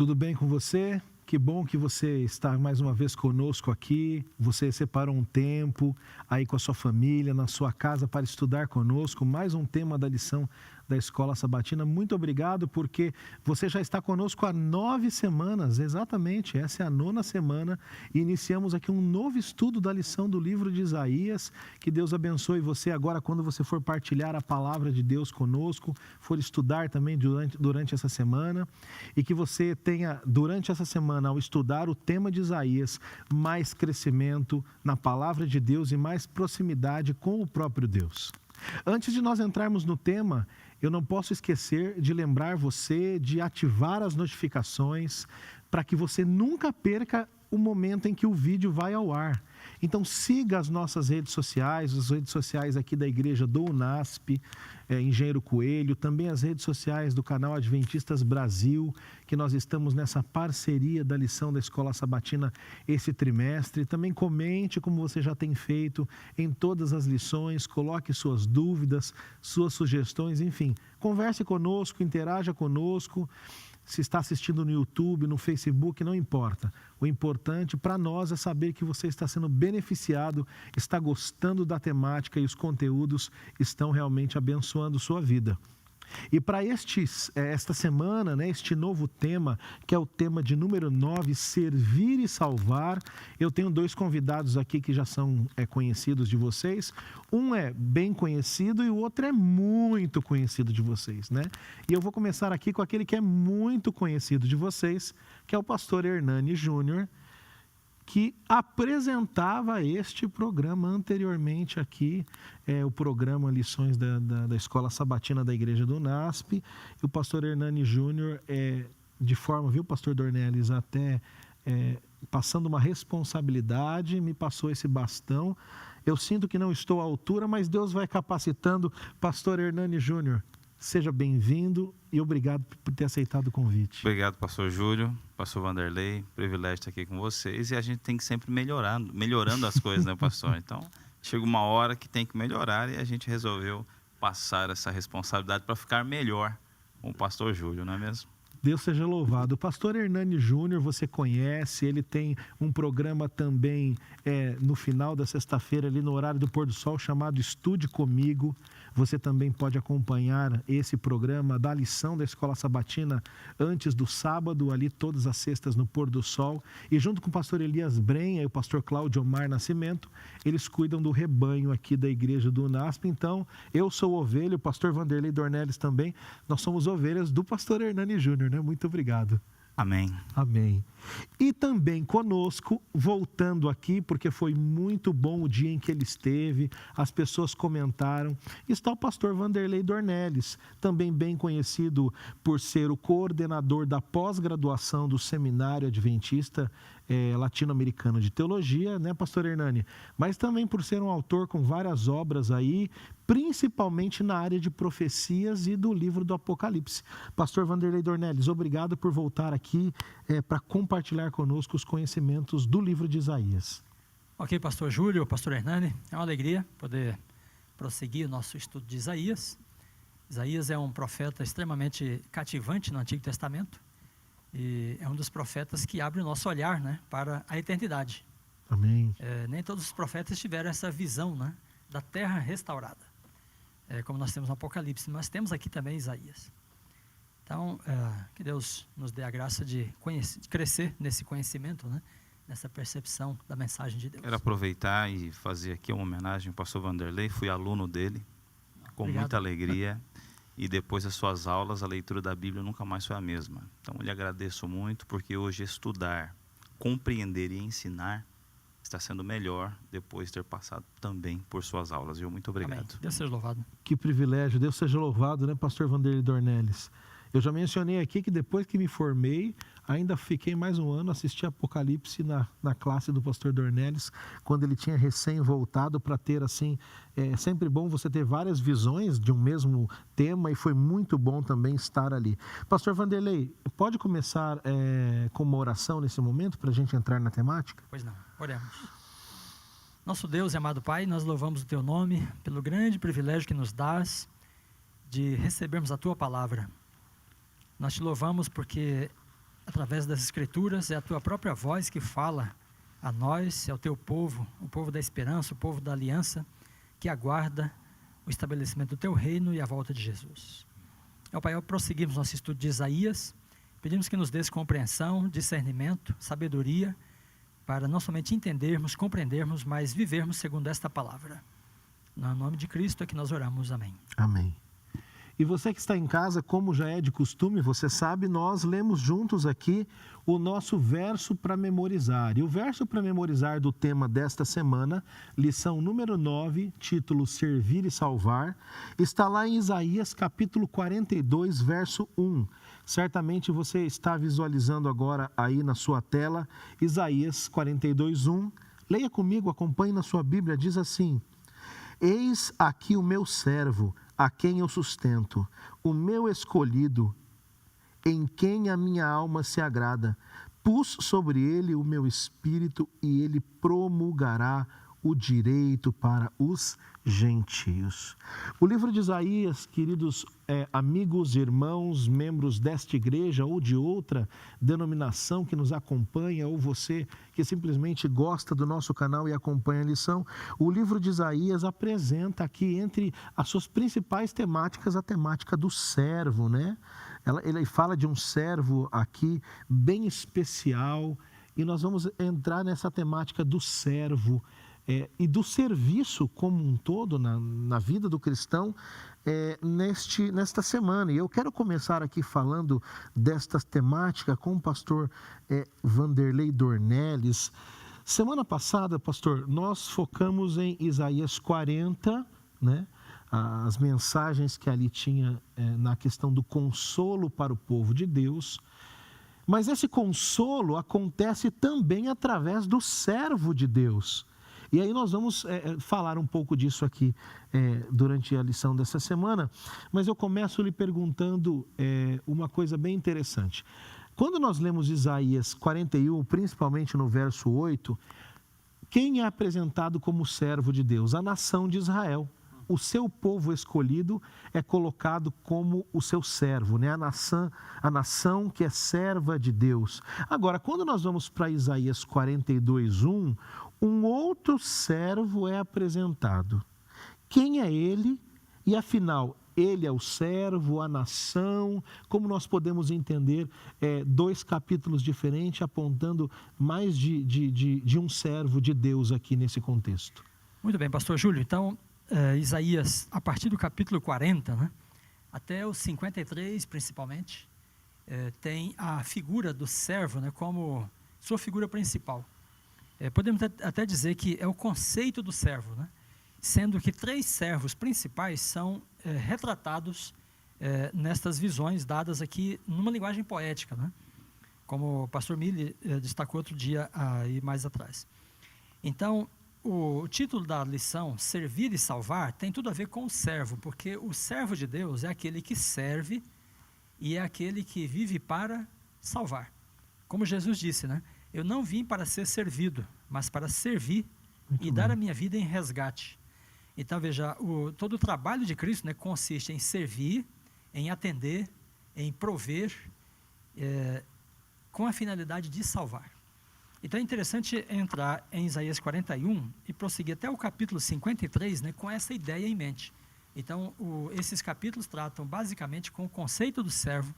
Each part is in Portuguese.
Tudo bem com você? Que bom que você está mais uma vez conosco aqui. Você separou um tempo aí com a sua família, na sua casa, para estudar conosco. Mais um tema da lição da Escola Sabatina. Muito obrigado, porque você já está conosco há 9 semanas. Exatamente, essa é a 9ª semana. E iniciamos aqui um novo estudo da lição do livro de Isaías. Que Deus abençoe você agora, quando você for partilhar a palavra de Deus conosco, for estudar também durante essa semana. E que você tenha, durante essa semana, ao estudar o tema de Isaías, mais crescimento na palavra de Deus e mais proximidade com o próprio Deus. Antes de nós entrarmos no tema, eu não posso esquecer de lembrar você de ativar as notificações para que você nunca perca o momento em que o vídeo vai ao ar. Então siga as nossas redes sociais, as redes sociais aqui da igreja do UNASP, Engenheiro Coelho, também as redes sociais do canal Adventistas Brasil, que nós estamos nessa parceria da lição da Escola Sabatina esse trimestre. Também comente como você já tem feito em todas as lições, coloque suas dúvidas, suas sugestões, enfim, converse conosco, interaja conosco. Se está assistindo no YouTube, no Facebook, não importa. O importante para nós é saber que você está sendo beneficiado, está gostando da temática e os conteúdos estão realmente abençoando sua vida. E para esta semana, este novo tema, que é o tema de número 9, Servir e Salvar, eu tenho 2 convidados aqui que já são conhecidos de vocês. Um é bem conhecido e o outro é muito conhecido de vocês, né? E eu vou começar aqui com aquele que é muito conhecido de vocês, que é o pastor Hernani Júnior, que apresentava este programa anteriormente aqui, o programa Lições da Escola Sabatina da Igreja do UNASP. E o pastor Hernani Júnior, de forma, viu, pastor Dornelles, até passando uma responsabilidade, me passou esse bastão. Eu sinto que não estou à altura, mas Deus vai capacitando. Pastor Hernani Júnior, seja bem-vindo e obrigado por ter aceitado o convite. Obrigado, pastor Júlio, pastor Vanderlei, privilégio estar aqui com vocês. E a gente tem que sempre melhorando as coisas, né, pastor? Então, chega uma hora que tem que melhorar e a gente resolveu passar essa responsabilidade para ficar melhor com o pastor Júlio, não é mesmo? Deus seja louvado. O pastor Hernani Júnior, você conhece, ele tem um programa também no final da sexta-feira, ali no horário do pôr do sol, chamado Estude Comigo. Você também pode acompanhar esse programa da lição da Escola Sabatina antes do sábado, ali todas as sextas no pôr do sol. E junto com o pastor Elias Brenha e o pastor Cláudio Omar Nascimento, eles cuidam do rebanho aqui da igreja do UNASP. Então, eu sou ovelha, o pastor Vanderlei Dornelles também, nós somos ovelhas do pastor Hernani Júnior, né? Muito obrigado. Amém. Amém. E também conosco, voltando aqui, porque foi muito bom o dia em que ele esteve, as pessoas comentaram, está o pastor Vanderlei Dornelles, também bem conhecido por ser o coordenador da pós-graduação do Seminário Adventista Latino-Americano de Teologia, né, pastor Hernani? Mas também por ser um autor com várias obras aí, principalmente na área de profecias e do livro do Apocalipse. Pastor Vanderlei Dornelles, obrigado por voltar aqui para compartilhar conosco os conhecimentos do livro de Isaías. Ok, pastor Júlio, pastor Hernani, é uma alegria poder prosseguir o nosso estudo de Isaías. Isaías é um profeta extremamente cativante no Antigo Testamento e é um dos profetas que abre o nosso olhar, né, para a eternidade. Amém. Nem todos os profetas tiveram essa visão, né, da terra restaurada, como nós temos no Apocalipse, nós temos aqui também Isaías. Então, que Deus nos dê a graça de crescer nesse conhecimento, né, nessa percepção da mensagem de Deus. Quero aproveitar e fazer aqui uma homenagem ao pastor Vanderlei, fui aluno dele, com Obrigado. muita alegria, e depois das suas aulas, a leitura da Bíblia nunca mais foi a mesma. Então, eu lhe agradeço muito, porque hoje estudar, compreender e ensinar está sendo melhor depois de ter passado também por suas aulas. Viu? Muito obrigado. Amém. Deus seja louvado. Que privilégio, Deus seja louvado, né, pastor Vanderlei Dornelles? Eu já mencionei aqui que depois que me formei, ainda fiquei mais um ano, assisti Apocalipse na classe do pastor Dornelles, quando ele tinha recém voltado, para ter assim, é sempre bom você ter várias visões de um mesmo tema, e foi muito bom também estar ali. Pastor Vanderlei, pode começar com uma oração nesse momento, para a gente entrar na temática? Pois não, oremos. Nosso Deus e amado Pai, nós louvamos o Teu nome pelo grande privilégio que nos dás de recebermos a Tua palavra. Nós te louvamos porque através das Escrituras, é a tua própria voz que fala a nós, é o teu povo, o povo da esperança, o povo da aliança, que aguarda o estabelecimento do teu reino e a volta de Jesus. Pai, ao prosseguirmos nosso estudo de Isaías, pedimos que nos dês compreensão, discernimento, sabedoria, para não somente entendermos, compreendermos, mas vivermos segundo esta palavra. No nome de Cristo é que nós oramos. Amém. Amém. E você que está em casa, como já é de costume, você sabe, nós lemos juntos aqui o nosso verso para memorizar. E o verso para memorizar do tema desta semana, lição número 9, título Servir e Salvar, está lá em Isaías capítulo 42, verso 1. Certamente você está visualizando agora aí na sua tela, Isaías 42, 1. Leia comigo, acompanhe na sua Bíblia, diz assim: Eis aqui o meu servo, a quem eu sustento, o meu escolhido, em quem a minha alma se agrada. Pus sobre ele o meu espírito e ele promulgará o direito para os gentios. O livro de Isaías, queridos amigos, irmãos, membros desta igreja ou de outra denominação que nos acompanha, ou você que simplesmente gosta do nosso canal e acompanha a lição, o livro de Isaías apresenta aqui entre as suas principais temáticas a temática do servo, né? Ele fala de um servo aqui bem especial e nós vamos entrar nessa temática do servo e do serviço como um todo na vida do cristão nesta semana. E eu quero começar aqui falando desta temática com o pastor Vanderlei Dornelles. Semana passada, pastor, nós focamos em Isaías 40, né? As mensagens que ali tinha na questão do consolo para o povo de Deus. Mas esse consolo acontece também através do servo de Deus. E aí nós vamos falar um pouco disso aqui durante a lição dessa semana, mas eu começo lhe perguntando uma coisa bem interessante. Quando nós lemos Isaías 41, principalmente no verso 8, quem é apresentado como servo de Deus? A nação de Israel. O seu povo escolhido é colocado como o seu servo, né? A nação que é serva de Deus. Agora, quando nós vamos para Isaías 42, 1, um outro servo é apresentado. Quem é ele? E afinal, ele é o servo, a nação? Como nós podemos entender dois capítulos diferentes apontando mais de um servo de Deus aqui nesse contexto? Muito bem, pastor Júlio. Então, Isaías, a partir do capítulo 40, né, até o 53 principalmente, tem a figura do servo, né, como sua figura principal. Podemos até dizer que é o conceito do servo, né, sendo que 3 servos principais são retratados nestas visões dadas aqui numa linguagem poética, né, como o pastor Mille destacou outro dia aí mais atrás. Então, o título da lição, Servir e Salvar, tem tudo a ver com o servo, porque o servo de Deus é aquele que serve e é aquele que vive para salvar. Como Jesus disse, né? Eu não vim para ser servido, mas para servir e dar a minha vida em resgate. Então, veja, todo o trabalho de Cristo, né, consiste em servir, em atender, em prover, com a finalidade de salvar. Então é interessante entrar em Isaías 41 e prosseguir até o capítulo 53, né, com essa ideia em mente. Então, esses capítulos tratam basicamente com o conceito do servo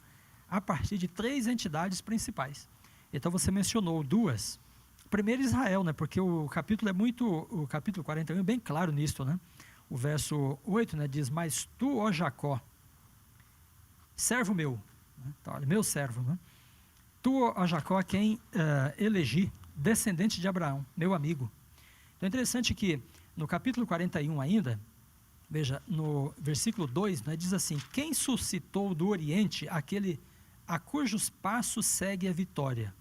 a partir de 3 entidades principais. Então você mencionou 2. Primeiro Israel, né, porque o capítulo 41 é bem claro nisto, né? O verso 8, né, diz: Mas tu, ó Jacó, servo meu, né? Então, olha, meu servo, né? Tu, ó Jacó, quem elegi, descendente de Abraão, meu amigo. Então é interessante que no capítulo 41 ainda, veja, no versículo 2, né, diz assim: Quem suscitou do Oriente aquele a cujos passos segue a vitória?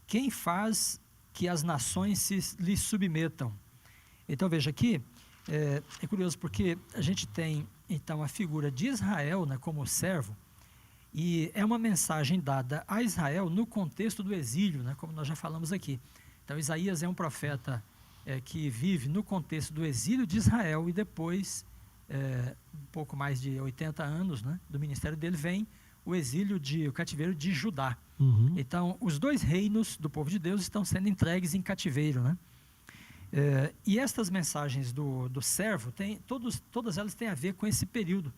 Quem faz que as nações lhe submetam? Então veja aqui, é curioso porque a gente tem então a figura de Israel, né, como servo. E é uma mensagem dada a Israel no contexto do exílio, né, como nós já falamos aqui. Então, Isaías é um profeta que vive no contexto do exílio de Israel e depois, um pouco mais de 80 anos, né, do ministério dele, vem o cativeiro de Judá. Uhum. Então, os dois reinos do povo de Deus estão sendo entregues em cativeiro, né? E estas mensagens do servo, todas elas têm a ver com esse período,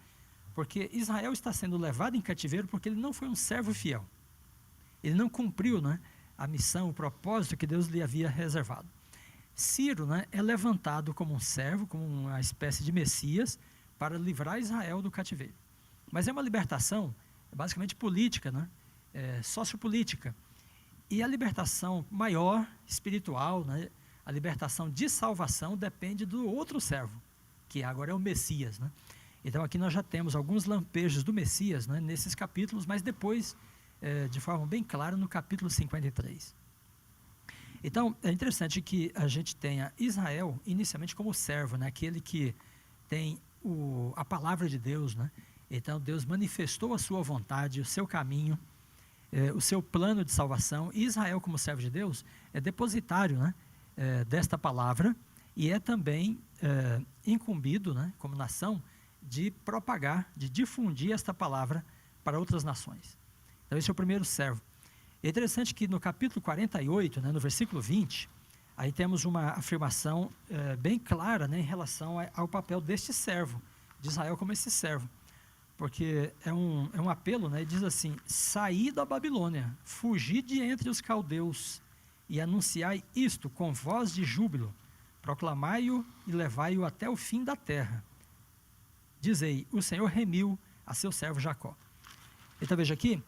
porque Israel está sendo levado em cativeiro porque ele não foi um servo fiel. Ele não cumpriu, né, a missão, o propósito que Deus lhe havia reservado. Ciro, né, é levantado como um servo, como uma espécie de Messias, para livrar Israel do cativeiro. Mas é uma libertação basicamente política, né, sociopolítica. E a libertação maior, espiritual, né, a libertação de salvação depende do outro servo, que agora é o Messias, né? Então aqui nós já temos alguns lampejos do Messias, né, nesses capítulos, mas depois, de forma bem clara, no capítulo 53. Então é interessante que a gente tenha Israel inicialmente como servo, né, aquele que tem a palavra de Deus, né? Então Deus manifestou a sua vontade, o seu caminho, o seu plano de salvação. E Israel, como servo de Deus, é depositário, né, desta palavra, e é também incumbido, né, como nação, de propagar, de difundir esta palavra para outras nações. Então esse é o primeiro servo. É interessante que no capítulo 48, né, no versículo 20, aí temos uma afirmação bem clara, né, em relação ao papel deste servo, de Israel como esse servo. Porque é um apelo, né, diz assim: saí da Babilônia, fugi de entre os caldeus, e anunciai isto com voz de júbilo, proclamai-o e levai-o até o fim da terra. Dizei, o Senhor remiu a seu servo Jacó. Então veja aqui,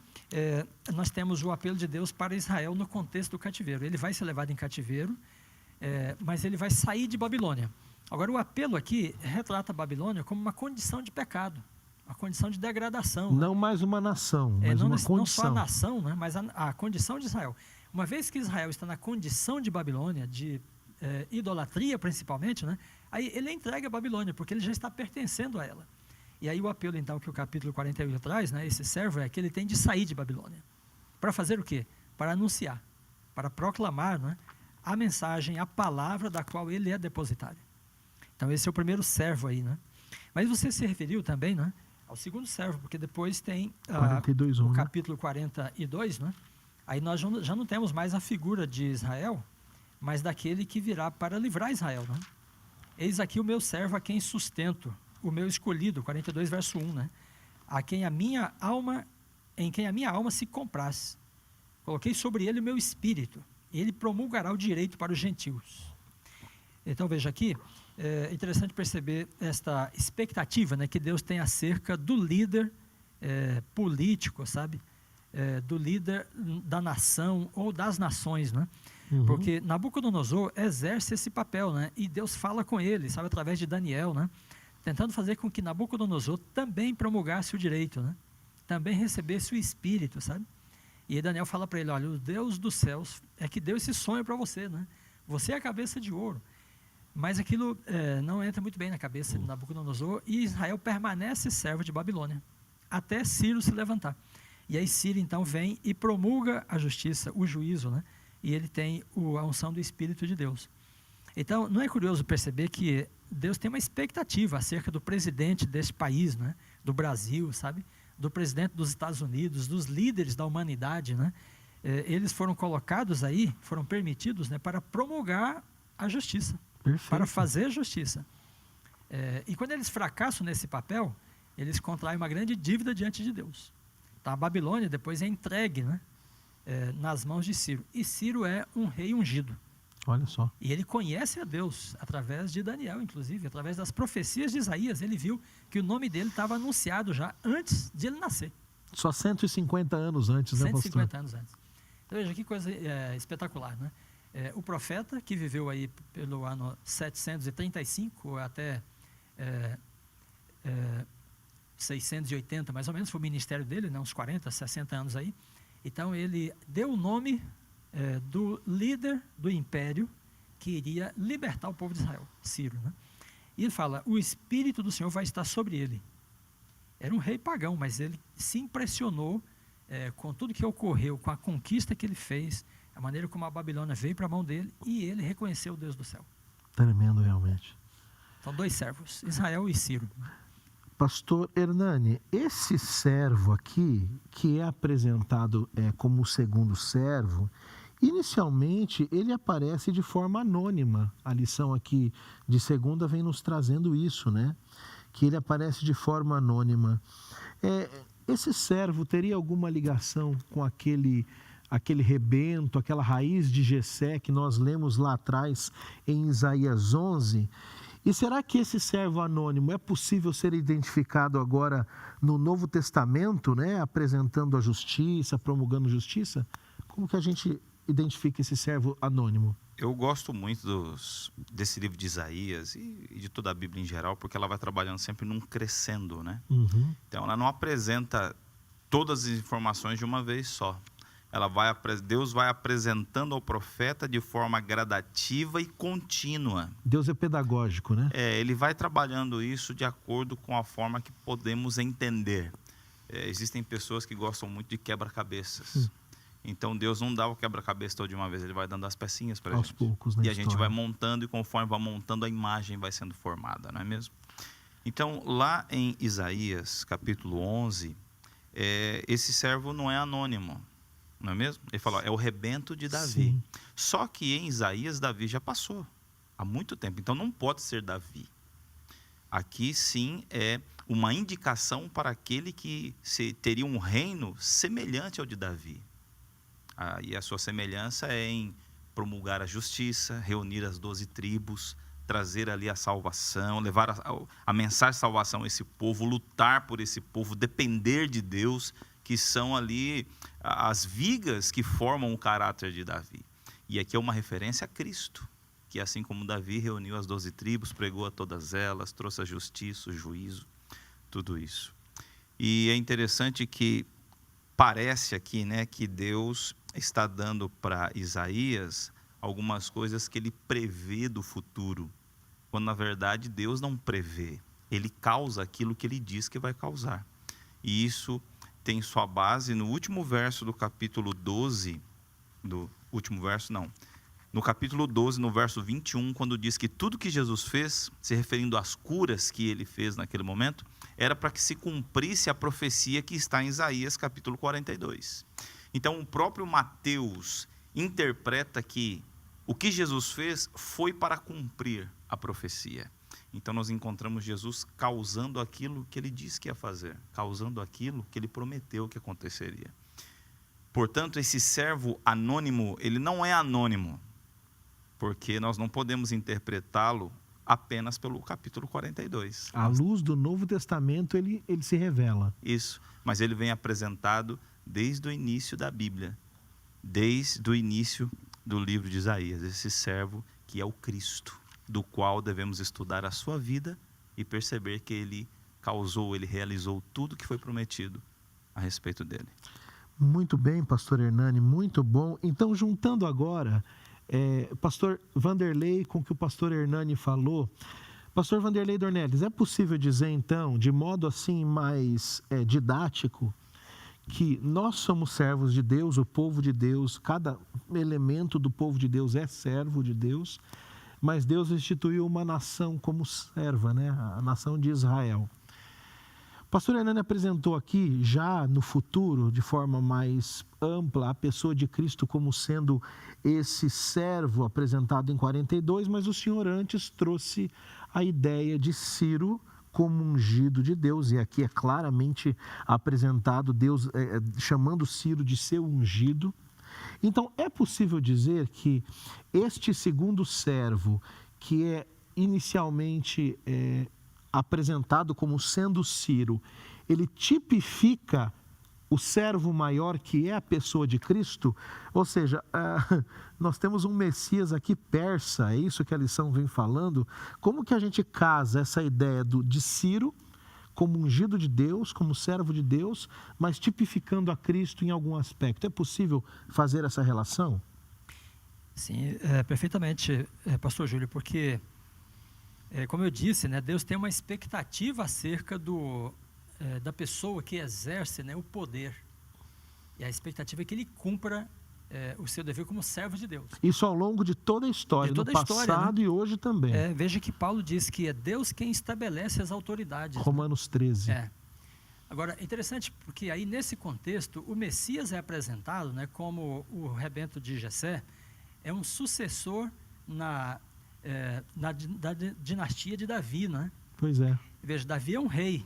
nós temos o apelo de Deus para Israel no contexto do cativeiro. Ele vai ser levado em cativeiro, mas ele vai sair de Babilônia. Agora o apelo aqui retrata a Babilônia como uma condição de pecado, uma condição de degradação. Não mais uma nação, mas uma condição. Não só a nação, né, mas a condição de Israel. Uma vez que Israel está na condição de Babilônia, de idolatria principalmente, né, aí ele entrega a Babilônia, porque ele já está pertencendo a ela. E aí o apelo então que o capítulo 48 traz, né, esse servo, é que ele tem de sair de Babilônia. Para fazer o quê? Para anunciar, para proclamar, né, a mensagem, a palavra da qual ele é depositário. Então esse é o primeiro servo aí, né? Mas você se referiu também, né, ao segundo servo, porque depois tem 42, o capítulo 42, né? Aí nós já não temos mais a figura de Israel, mas daquele que virá para livrar Israel, né? Eis aqui o meu servo a quem sustento, o meu escolhido, 42 verso 1, né? Em quem a minha alma se compraz. Coloquei sobre ele o meu espírito, e ele promulgará o direito para os gentios. Então veja aqui, é interessante perceber esta expectativa, né, que Deus tem acerca do líder político, sabe? Do líder da nação ou das nações, né? Uhum. Porque Nabucodonosor exerce esse papel, né? E Deus fala com ele, sabe, através de Daniel, né? Tentando fazer com que Nabucodonosor também promulgasse o direito, né? Também recebesse o espírito, sabe? E aí Daniel fala para ele: olha, o Deus dos céus é que deu esse sonho para você, né? Você é a cabeça de ouro. Mas aquilo não entra muito bem na cabeça de Nabucodonosor, e Israel permanece servo de Babilônia, até Ciro se levantar. E aí Ciro então vem e promulga a justiça, o juízo, né? E ele tem a unção do Espírito de Deus. Então, não é curioso perceber que Deus tem uma expectativa acerca do presidente desse país, né? Do Brasil, sabe? Do presidente dos Estados Unidos, dos líderes da humanidade, né? Eles foram colocados aí, foram permitidos, né, para promulgar a justiça. Perfeito. Para fazer justiça. E quando eles fracassam nesse papel, eles contraem uma grande dívida diante de Deus. Então, a Babilônia depois é entregue, né, nas mãos de Ciro. E Ciro é um rei ungido. Olha só. E ele conhece a Deus, através de Daniel, inclusive, através das profecias de Isaías. Ele viu que o nome dele estava anunciado já antes de ele nascer. Só 150 anos antes, né, pastor? 150 anos antes. Então, veja que coisa espetacular, né? O profeta, que viveu aí pelo ano 735 até 680, mais ou menos, foi o ministério dele, né, uns 40, 60 anos aí. Então, ele deu o nome do líder do império que iria libertar o povo de Israel, Ciro, né? E ele fala: o Espírito do Senhor vai estar sobre ele. Era um rei pagão, mas ele se impressionou com tudo que ocorreu, com a conquista que ele fez, a maneira como a Babilônia veio para a mão dele, e ele reconheceu o Deus do céu. Tremendo, realmente. Então, dois servos, Israel e Ciro. pastor Hernani, esse servo aqui, que é apresentado como o segundo servo, inicialmente ele aparece de forma anônima. A lição aqui de segunda vem nos trazendo isso, né? Que ele aparece de forma anônima. Esse servo teria alguma ligação com aquele rebento, aquela raiz de Jessé que nós lemos lá atrás em Isaías 11? E será que esse servo anônimo é possível ser identificado agora no Novo Testamento, né? Apresentando a justiça, promulgando justiça? Como que a gente identifica esse servo anônimo? Eu gosto muito desse livro de Isaías e de toda a Bíblia em geral, porque ela vai trabalhando sempre num crescendo, né? Uhum. Então, ela não apresenta todas as informações de uma vez só. Deus vai apresentando ao profeta de forma gradativa e contínua. Deus é pedagógico, né? Ele vai trabalhando isso de acordo com a forma que podemos entender. Existem pessoas que gostam muito de quebra-cabeças. Então, Deus não dá o quebra-cabeça todo de uma vez, Ele vai dando as pecinhas para a gente. Aos poucos, né? E a gente vai montando, e conforme vai montando, a imagem vai sendo formada, não é mesmo? Então, lá em Isaías, capítulo 11, esse servo não é anônimo, não é mesmo? Ele fala, é o rebento de Davi. Sim. Só que em Isaías, Davi já passou há muito tempo, então não pode ser Davi. Aqui sim é uma indicação para aquele que teria um reino semelhante ao de Davi. E a sua semelhança é em promulgar a justiça, reunir as 12 tribos, trazer ali a salvação, levar a mensagem de salvação a esse povo, lutar por esse povo, depender de Deus, que são ali as vigas que formam o caráter de Davi. E aqui é uma referência a Cristo, que assim como Davi reuniu as 12 tribos, pregou a todas elas, trouxe a justiça, o juízo, tudo isso. E é interessante que parece aqui, né, que Deus está dando para Isaías algumas coisas que ele prevê do futuro, quando na verdade Deus não prevê, ele causa aquilo que ele diz que vai causar. E isso tem sua base no último verso do capítulo 12, no capítulo 12, no verso 21, quando diz que tudo que Jesus fez, se referindo às curas que ele fez naquele momento, era para que se cumprisse a profecia que está em Isaías capítulo 42. Então, o próprio Mateus interpreta que o que Jesus fez foi para cumprir a profecia. Então, nós encontramos Jesus causando aquilo que ele disse que ia fazer, causando aquilo que ele prometeu que aconteceria. Portanto, esse servo anônimo, ele não é anônimo, porque nós não podemos interpretá-lo apenas pelo capítulo 42. À luz do Novo Testamento, ele se revela. Isso, mas ele vem apresentado desde o início da Bíblia, desde o início do livro de Isaías, esse servo que é o Cristo, do qual devemos estudar a sua vida e perceber que ele realizou tudo que foi prometido a respeito dele. Muito bem, pastor Hernani, muito bom. Então, juntando agora, pastor Vanderlei com o que o pastor Hernani falou, pastor Vanderlei Dornelles, é possível dizer então, de modo assim mais didático, que nós somos servos de Deus, o povo de Deus, cada elemento do povo de Deus é servo de Deus, mas Deus instituiu uma nação como serva, né? A nação de Israel. O pastor Hernani apresentou aqui, já no futuro, de forma mais ampla, a pessoa de Cristo como sendo esse servo apresentado em 42, mas o senhor antes trouxe a ideia de Ciro como ungido de Deus, e aqui é claramente apresentado Deus chamando Ciro de seu ungido. Então, é possível dizer que este segundo servo, que é inicialmente apresentado como sendo Ciro, ele tipifica o servo maior, que é a pessoa de Cristo? Ou seja, nós temos um Messias aqui persa, é isso que a lição vem falando. Como que a gente casa essa ideia de Ciro como ungido de Deus, como servo de Deus, mas tipificando a Cristo em algum aspecto? É possível fazer essa relação? Sim, perfeitamente, pastor Júlio, porque, como eu disse, né, Deus tem uma expectativa acerca da pessoa que exerce, né, o poder. E a expectativa é que ele cumpra o seu dever como servo de Deus. Isso ao longo de toda a história, De toda no a história, passado, né? e hoje também. Veja que Paulo diz que é Deus quem estabelece as autoridades. Romanos 13. Agora, é interessante porque aí nesse contexto, o Messias é apresentado, né, como o rebento de Jessé, é um sucessor da dinastia de Davi, né? Pois é. Veja, Davi é um rei.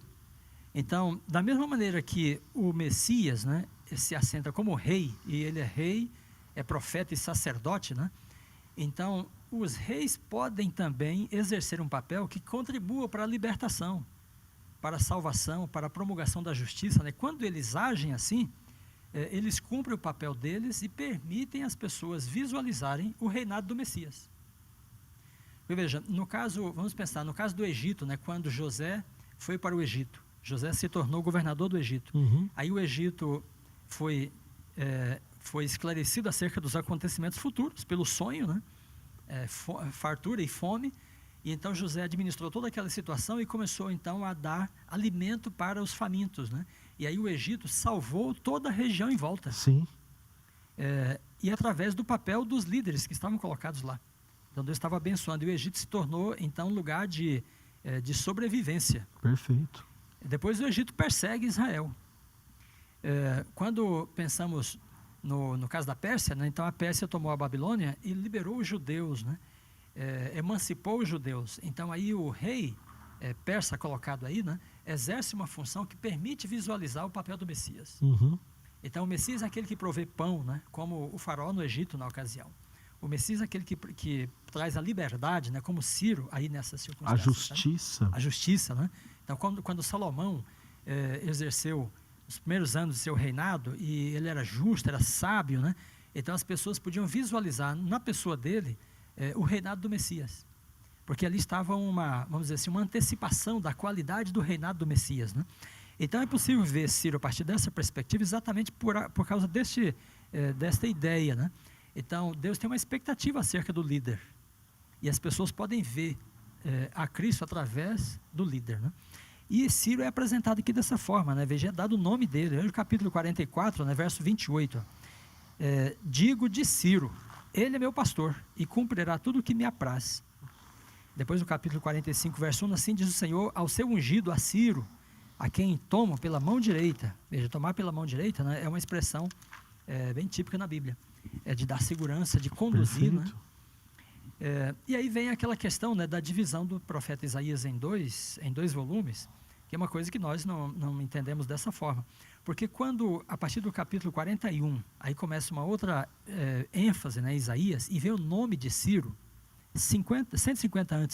Então, da mesma maneira que o Messias, né, se assenta como rei, e ele é rei, é profeta e sacerdote, né? Então, os reis podem também exercer um papel que contribua para a libertação, para a salvação, para a promulgação da justiça, né? Quando eles agem assim, eles cumprem o papel deles e permitem as pessoas visualizarem o reinado do Messias. E veja, no caso, vamos pensar, no caso do Egito, né, quando José foi para o Egito, José se tornou governador do Egito. Aí o Egito foi esclarecido acerca dos acontecimentos futuros, pelo sonho, né? Fartura e fome, e então José administrou toda aquela situação e começou então a dar alimento para os famintos, né? E aí o Egito salvou toda a região em volta. Sim. E através do papel dos líderes que estavam colocados lá. Então Deus estava abençoando, e o Egito se tornou então um lugar de sobrevivência. Perfeito. Depois o Egito persegue Israel. Quando pensamos no caso da Pérsia, né, então a Pérsia tomou a Babilônia e liberou os judeus, né, emancipou os judeus. Então aí o rei persa colocado aí, né, exerce uma função que permite visualizar o papel do Messias. Então o Messias é aquele que provê pão, né, como o faraó no Egito na ocasião. O Messias é aquele que traz a liberdade, né, como Ciro aí nessas circunstâncias. A justiça. A justiça, né? Então quando Salomão exerceu os primeiros anos do seu reinado, e ele era justo, era sábio, né? Então as pessoas podiam visualizar na pessoa dele o reinado do Messias, porque ali estava vamos dizer assim, uma antecipação da qualidade do reinado do Messias, né? Então é possível ver Ciro a partir dessa perspectiva exatamente por causa desta ideia, né? Então Deus tem uma expectativa acerca do líder, e as pessoas podem ver a Cristo através do líder, né? E Ciro é apresentado aqui dessa forma, né? Veja, é dado o nome dele, no capítulo 44, né, verso 28. Digo de Ciro, ele é meu pastor, e cumprirá tudo o que me apraz. Depois do capítulo 45, verso 1, assim diz o Senhor ao seu ungido, a Ciro, a quem tomo pela mão direita. Veja, tomar pela mão direita, né, é uma expressão bem típica na Bíblia, de dar segurança, de conduzir, né? E aí vem aquela questão, né, da divisão do profeta Isaías em dois volumes, que é uma coisa que nós não entendemos dessa forma. Porque quando, a partir do capítulo 41, aí começa uma outra ênfase, né, Isaías, e vem o nome de Ciro, 150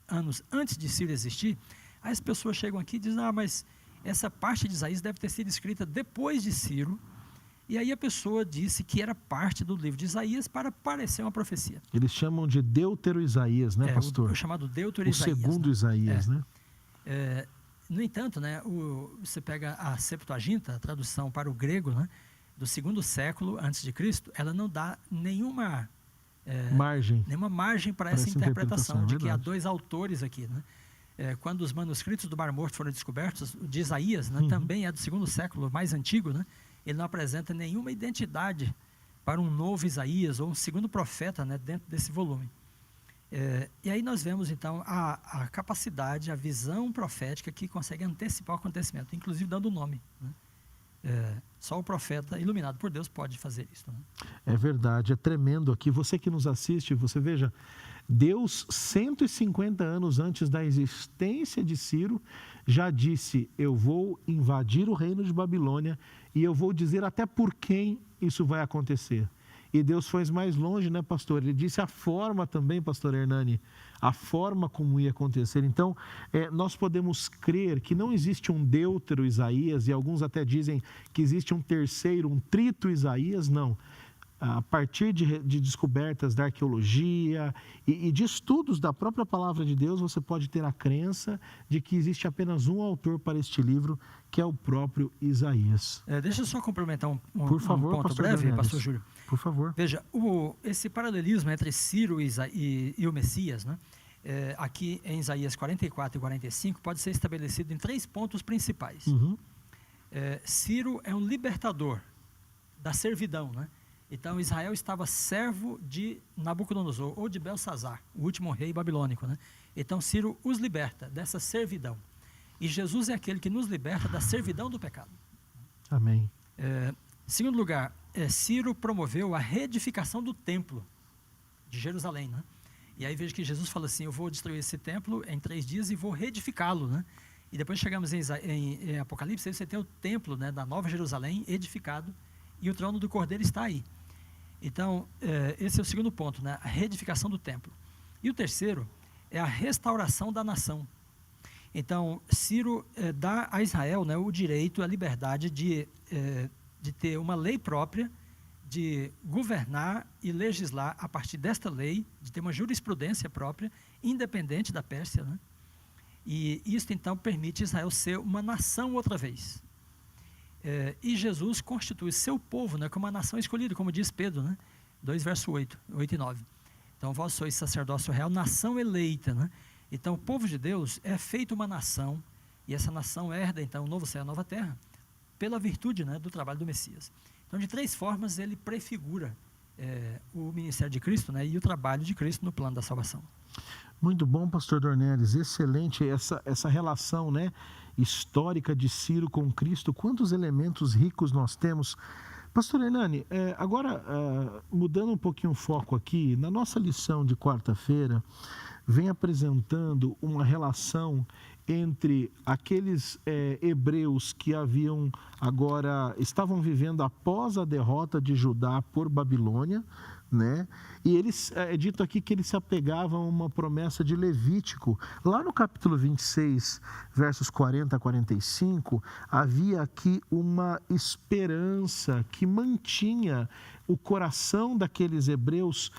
anos antes de Ciro existir, aí as pessoas chegam aqui e dizem, mas essa parte de Isaías deve ter sido escrita depois de Ciro. E aí a pessoa disse que era parte do livro de Isaías para parecer uma profecia. Eles chamam de Deutero-Isaías, né, pastor? O chamado Deutero-Isaías. O segundo, né? Isaías, né? No entanto, né, você pega a Septuaginta, a tradução para o grego, né, do 2º século antes de Cristo, ela não dá nenhuma margem para essa interpretação de que há dois autores aqui, né? Quando os manuscritos do Mar Morto foram descobertos, o de Isaías, né, também é do 2º século, mais antigo, né? Ele não apresenta nenhuma identidade para um novo Isaías ou um segundo profeta, né, dentro desse volume. E aí nós vemos então a capacidade, a visão profética que consegue antecipar o acontecimento, inclusive dando o nome, né? Só o profeta iluminado por Deus pode fazer isso, né? É verdade, é tremendo aqui. Você que nos assiste, você veja, Deus 150 anos antes da existência de Ciro já disse, eu vou invadir o reino de Babilônia e eu vou dizer até por quem isso vai acontecer. E Deus foi mais longe, né, pastor? Ele disse a forma também, pastor Hernani, a forma como ia acontecer. Então, nós podemos crer que não existe um Deutero Isaías, e alguns até dizem que existe um terceiro, um trito Isaías, não. A partir de descobertas da arqueologia e de estudos da própria palavra de Deus, você pode ter a crença de que existe apenas um autor para este livro, que é o próprio Isaías. Deixa eu só complementar um pastor ponto breve, Daniel, pastor Júlio. Por favor. Veja, esse paralelismo entre Ciro e o Messias, né, aqui em Isaías 44 e 45, pode ser estabelecido em 3 pontos principais. Ciro é um libertador da servidão, né? Então, Israel estava servo de Nabucodonosor, ou de Belsazar, o último rei babilônico, né? Então, Ciro os liberta dessa servidão. E Jesus é aquele que nos liberta da servidão do pecado. Amém. Segundo lugar, Ciro promoveu a reedificação do templo de Jerusalém, né? E aí veja que Jesus fala assim, eu vou destruir esse templo em 3 dias e vou reedificá-lo, né? E depois chegamos em Apocalipse, aí você tem o templo, né, da Nova Jerusalém edificado e o trono do Cordeiro está aí. Então, esse é o segundo ponto, né? A reedificação do templo. E o terceiro é a restauração da nação. Então, Ciro dá a Israel, né, o direito, a liberdade de ter uma lei própria, de governar e legislar a partir desta lei, de ter uma jurisprudência própria, independente da Pérsia, né? E isso, então, permite Israel ser uma nação outra vez. E Jesus constitui seu povo, né, como uma nação escolhida, como diz Pedro, né? 2, verso 8 e 9. Então, vós sois sacerdócio real, nação eleita, né? Então, o povo de Deus é feito uma nação, e essa nação herda, então, o novo céu e a nova terra, pela virtude, né, do trabalho do Messias. Então, de 3 formas, ele prefigura o ministério de Cristo, né, e o trabalho de Cristo no plano da salvação. Muito bom, pastor Dornelles, excelente essa relação, né, histórica de Ciro com Cristo, quantos elementos ricos nós temos. Pastor Hernani, agora mudando um pouquinho o foco aqui, na nossa lição de quarta-feira, vem apresentando uma relação entre aqueles hebreus que estavam vivendo após a derrota de Judá por Babilônia, né? E eles, é dito aqui que eles se apegavam a uma promessa de Levítico. Lá no capítulo 26, versos 40 a 45, havia aqui uma esperança que mantinha o coração daqueles hebreus,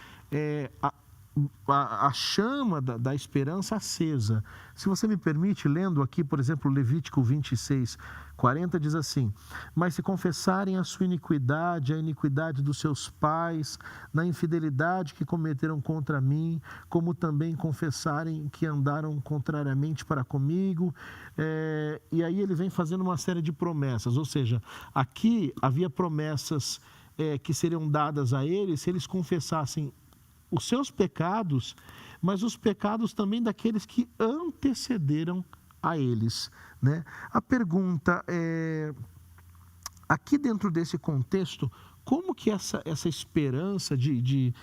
a chama da esperança acesa. Se você me permite, lendo aqui, por exemplo, Levítico 26, 40, diz assim: mas se confessarem a sua iniquidade, a iniquidade dos seus pais, na infidelidade que cometeram contra mim, como também confessarem que andaram contrariamente para comigo, e aí ele vem fazendo uma série de promessas, ou seja, aqui havia promessas que seriam dadas a eles se eles confessassem os seus pecados, mas os pecados também daqueles que antecederam a eles, né? A pergunta é, aqui dentro desse contexto, como que essa esperança de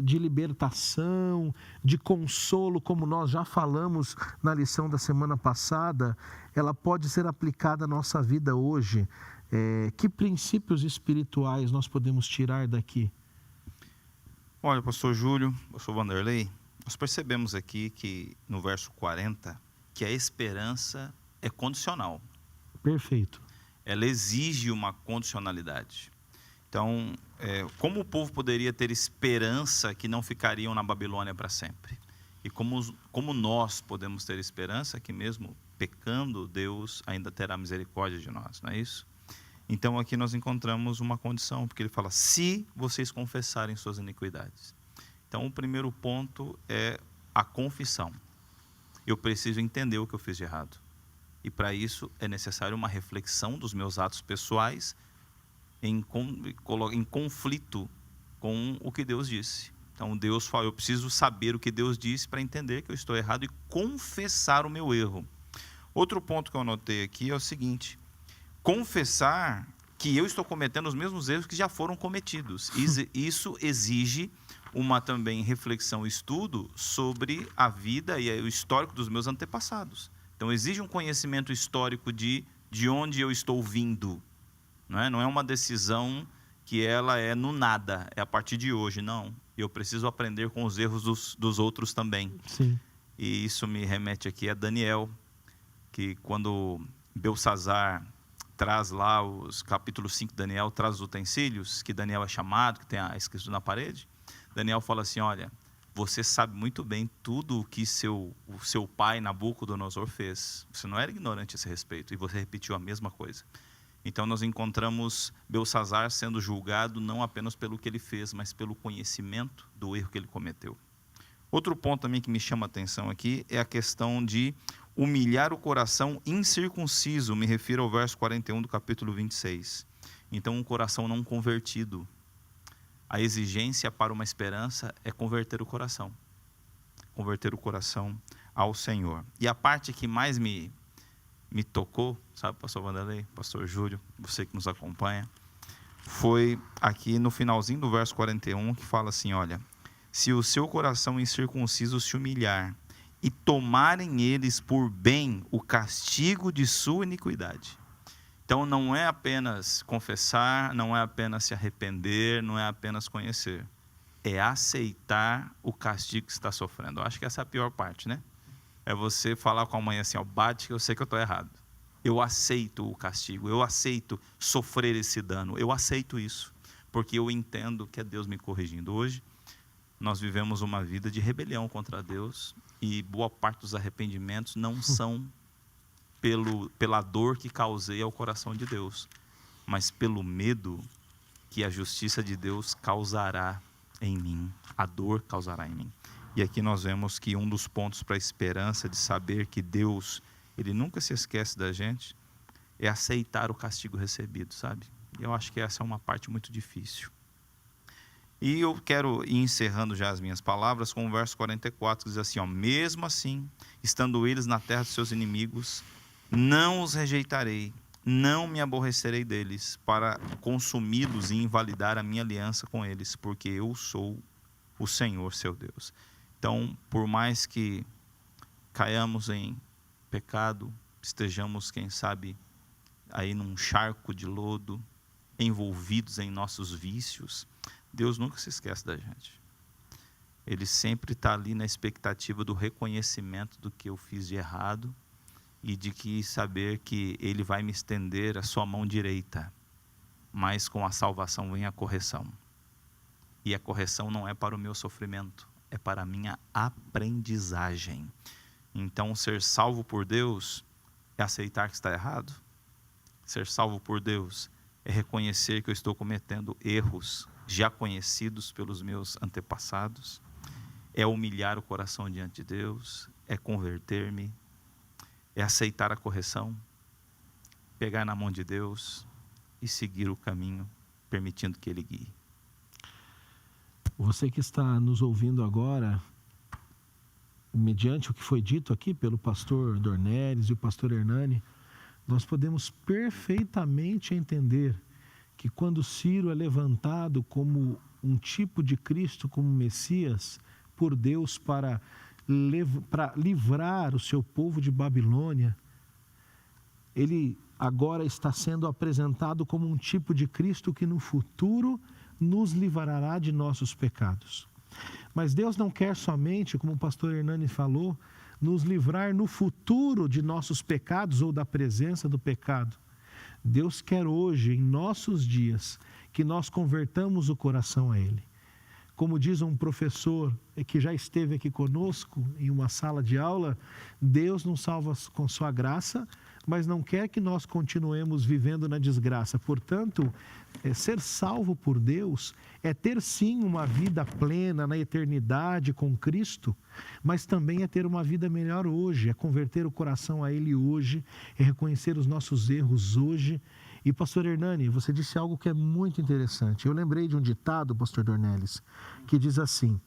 libertação, de consolo, como nós já falamos na lição da semana passada, ela pode ser aplicada à nossa vida hoje? Que princípios espirituais nós podemos tirar daqui? Olha, pastor Júlio, pastor Vanderlei, nós percebemos aqui que no verso 40, que a esperança é condicional. Perfeito. Ela exige uma condicionalidade. Então, como o povo poderia ter esperança que não ficariam na Babilônia para sempre? E como nós podemos ter esperança que mesmo pecando, Deus ainda terá misericórdia de nós, não é isso? Então, aqui nós encontramos uma condição, porque ele fala, se vocês confessarem suas iniquidades. Então, o primeiro ponto é a confissão. Eu preciso entender o que eu fiz de errado. E para isso é necessário uma reflexão dos meus atos pessoais em conflito com o que Deus disse. Então, Deus fala, eu preciso saber o que Deus disse para entender que eu estou errado e confessar o meu erro. Outro ponto que eu anotei aqui é o seguinte: confessar que eu estou cometendo os mesmos erros que já foram cometidos. Isso exige uma também reflexão e estudo sobre a vida e o histórico dos meus antepassados. Então, exige um conhecimento histórico de onde eu estou vindo. Não é uma decisão que ela é no nada, é a partir de hoje, não. Eu preciso aprender com os erros dos outros também. Sim. E isso me remete aqui a Daniel, que quando Belsazar traz lá os capítulos 5 de Daniel, traz os utensílios, que Daniel é chamado, que tem escrito na parede. Daniel fala assim, olha, você sabe muito bem tudo o que o seu pai Nabucodonosor fez. Você não era ignorante a esse respeito, e você repetiu a mesma coisa. Então nós encontramos Belsazar sendo julgado não apenas pelo que ele fez, mas pelo conhecimento do erro que ele cometeu. Outro ponto também que me chama a atenção aqui é a questão de humilhar o coração incircunciso, me refiro ao verso 41 do capítulo 26. Então, um coração não convertido. A exigência para uma esperança é converter o coração ao Senhor. E a parte que mais me tocou, sabe, pastor Vanderlei, pastor Júlio, você que nos acompanha, foi aqui no finalzinho do verso 41, que fala assim, olha, se o seu coração incircunciso se humilhar e tomarem eles por bem o castigo de sua iniquidade. Então não é apenas confessar, não é apenas se arrepender, não é apenas conhecer. É aceitar o castigo que está sofrendo. Eu acho que essa é a pior parte, né? É você falar com a mãe assim, ó, bate que eu sei que eu estou errado. Eu aceito o castigo, eu aceito sofrer esse dano, eu aceito isso, porque eu entendo que é Deus me corrigindo. Hoje, nós vivemos uma vida de rebelião contra Deus e boa parte dos arrependimentos não são pela dor que causei ao coração de Deus, mas pelo medo que a justiça de Deus causará em mim, a dor causará em mim. E aqui nós vemos que um dos pontos para a esperança de saber que Deus, Ele nunca se esquece da gente, é aceitar o castigo recebido, sabe? E eu acho que essa é uma parte muito difícil. E eu quero ir encerrando já as minhas palavras com o verso 44, que diz assim, ó, mesmo assim, estando eles na terra dos seus inimigos, não os rejeitarei, não me aborrecerei deles, para consumi-los e invalidar a minha aliança com eles, porque eu sou o Senhor, seu Deus. Então, por mais que caiamos em pecado, estejamos, quem sabe, aí num charco de lodo, envolvidos em nossos vícios, Deus nunca se esquece da gente. Ele sempre está ali na expectativa do reconhecimento do que eu fiz de errado e de que saber que Ele vai me estender a sua mão direita, mas com a salvação vem a correção. E a correção não é para o meu sofrimento, é para a minha aprendizagem. Então, ser salvo por Deus é aceitar que está errado. Ser salvo por Deus é reconhecer que eu estou cometendo erros já conhecidos pelos meus antepassados. É humilhar o coração diante de Deus, é converter-me, é aceitar a correção, pegar na mão de Deus e seguir o caminho, permitindo que Ele guie. Você que está nos ouvindo agora, mediante o que foi dito aqui pelo pastor Dornelles e o pastor Hernani, nós podemos perfeitamente entender que quando Ciro é levantado como um tipo de Cristo, como Messias, por Deus para livrar o seu povo de Babilônia, ele agora está sendo apresentado como um tipo de Cristo que no futuro nos livrará de nossos pecados. Mas Deus não quer somente, como o pastor Hernani falou, nos livrar no futuro de nossos pecados ou da presença do pecado. Deus quer hoje, em nossos dias, que nós convertamos o coração a Ele. Como diz um professor que já esteve aqui conosco em uma sala de aula, Deus nos salva com sua graça, mas não quer que nós continuemos vivendo na desgraça. Portanto, ser salvo por Deus é ter sim uma vida plena na eternidade com Cristo, mas também é ter uma vida melhor hoje, é converter o coração a Ele hoje, é reconhecer os nossos erros hoje. E pastor Hernani, você disse algo que é muito interessante. Eu lembrei de um ditado, pastor Dornelles, que diz assim: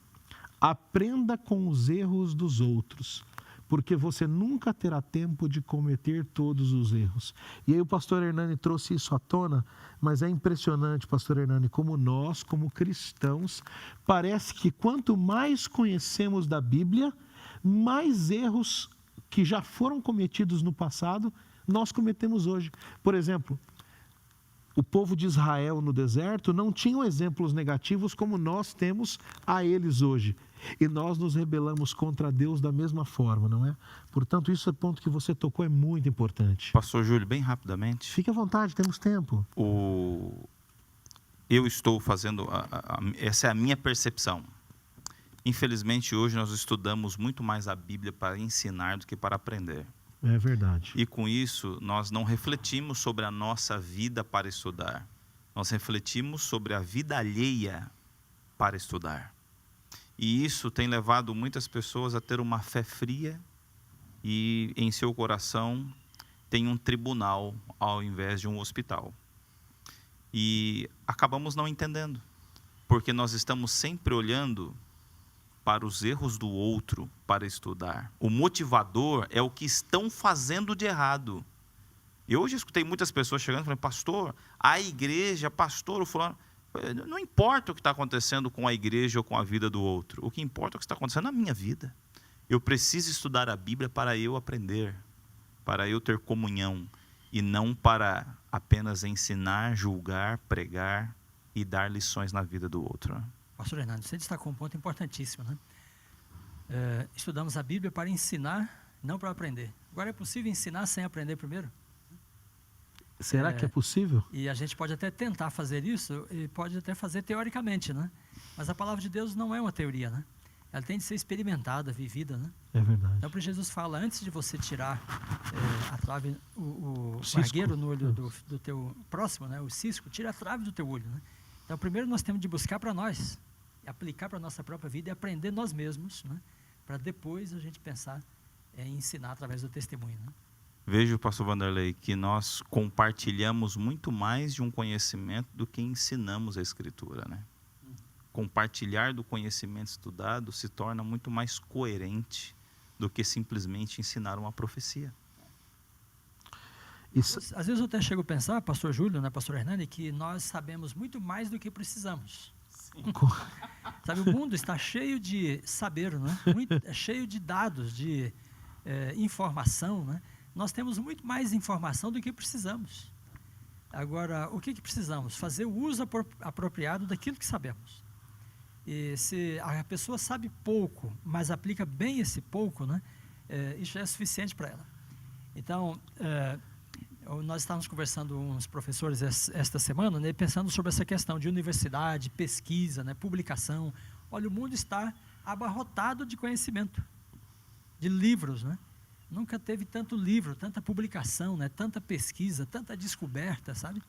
aprenda com os erros dos outros, porque você nunca terá tempo de cometer todos os erros. E aí o pastor Hernani trouxe isso à tona, mas é impressionante, pastor Hernani, como nós, como cristãos, parece que quanto mais conhecemos da Bíblia, mais erros que já foram cometidos no passado, nós cometemos hoje. Por exemplo, o povo de Israel no deserto não tinham exemplos negativos como nós temos a eles hoje. E nós nos rebelamos contra Deus da mesma forma, não é? Portanto, isso é o ponto que você tocou, é muito importante. Pastor Júlio, bem rapidamente. Fique à vontade, temos tempo. Eu estou fazendo, essa é a minha percepção. Infelizmente, hoje nós estudamos muito mais a Bíblia para ensinar do que para aprender. É verdade. E com isso, nós não refletimos sobre a nossa vida para estudar. Nós refletimos sobre a vida alheia para estudar. E isso tem levado muitas pessoas a ter uma fé fria e em seu coração tem um tribunal ao invés de um hospital. E acabamos não entendendo. Porque nós estamos sempre olhando para os erros do outro para estudar. O motivador é o que estão fazendo de errado. Eu hoje escutei muitas pessoas chegando e falando, pastor, a igreja, pastor, o fulano... Não importa o que está acontecendo com a igreja ou com a vida do outro. O que importa é o que está acontecendo na minha vida. Eu preciso estudar a Bíblia para eu aprender, para eu ter comunhão, e não para apenas ensinar, julgar, pregar e dar lições na vida do outro. Pastor Hernando, você destacou um ponto importantíssimo, né? Estudamos a Bíblia para ensinar, não para aprender. Agora, é possível ensinar sem aprender primeiro? Será que é possível? E a gente pode até tentar fazer isso, e pode até fazer teoricamente, né? Mas a palavra de Deus não é uma teoria, né? Ela tem de ser experimentada, vivida, né? É verdade. Então, Jesus fala, antes de você tirar a trave, o Cisco. argueiro no olho do teu próximo, né? O cisco, tira a trave do teu olho, né? Então, primeiro nós temos de buscar para nós, aplicar para a nossa própria vida e aprender nós mesmos, né? Para depois a gente pensar em ensinar através do testemunho, né? Vejo, pastor Vanderlei, que nós compartilhamos muito mais de um conhecimento do que ensinamos a Escritura, né? Compartilhar do conhecimento estudado se torna muito mais coerente do que simplesmente ensinar uma profecia. Isso, Às vezes eu até chego a pensar, pastor Júlio, né, pastor Hernani, que nós sabemos muito mais do que precisamos. Sabe, o mundo está cheio de saber, né? Cheio de dados, de informação, né? Nós temos muito mais informação do que precisamos. Agora, o que precisamos? Fazer o uso apropriado daquilo que sabemos. E se a pessoa sabe pouco, mas aplica bem esse pouco, né? Isso é suficiente para ela. Então, nós estávamos conversando com uns professores esta semana, né, pensando sobre essa questão de universidade, pesquisa, né, publicação. Olha, o mundo está abarrotado de conhecimento, de livros, né? Nunca teve tanto livro, tanta publicação, né, tanta pesquisa, tanta descoberta, sabe?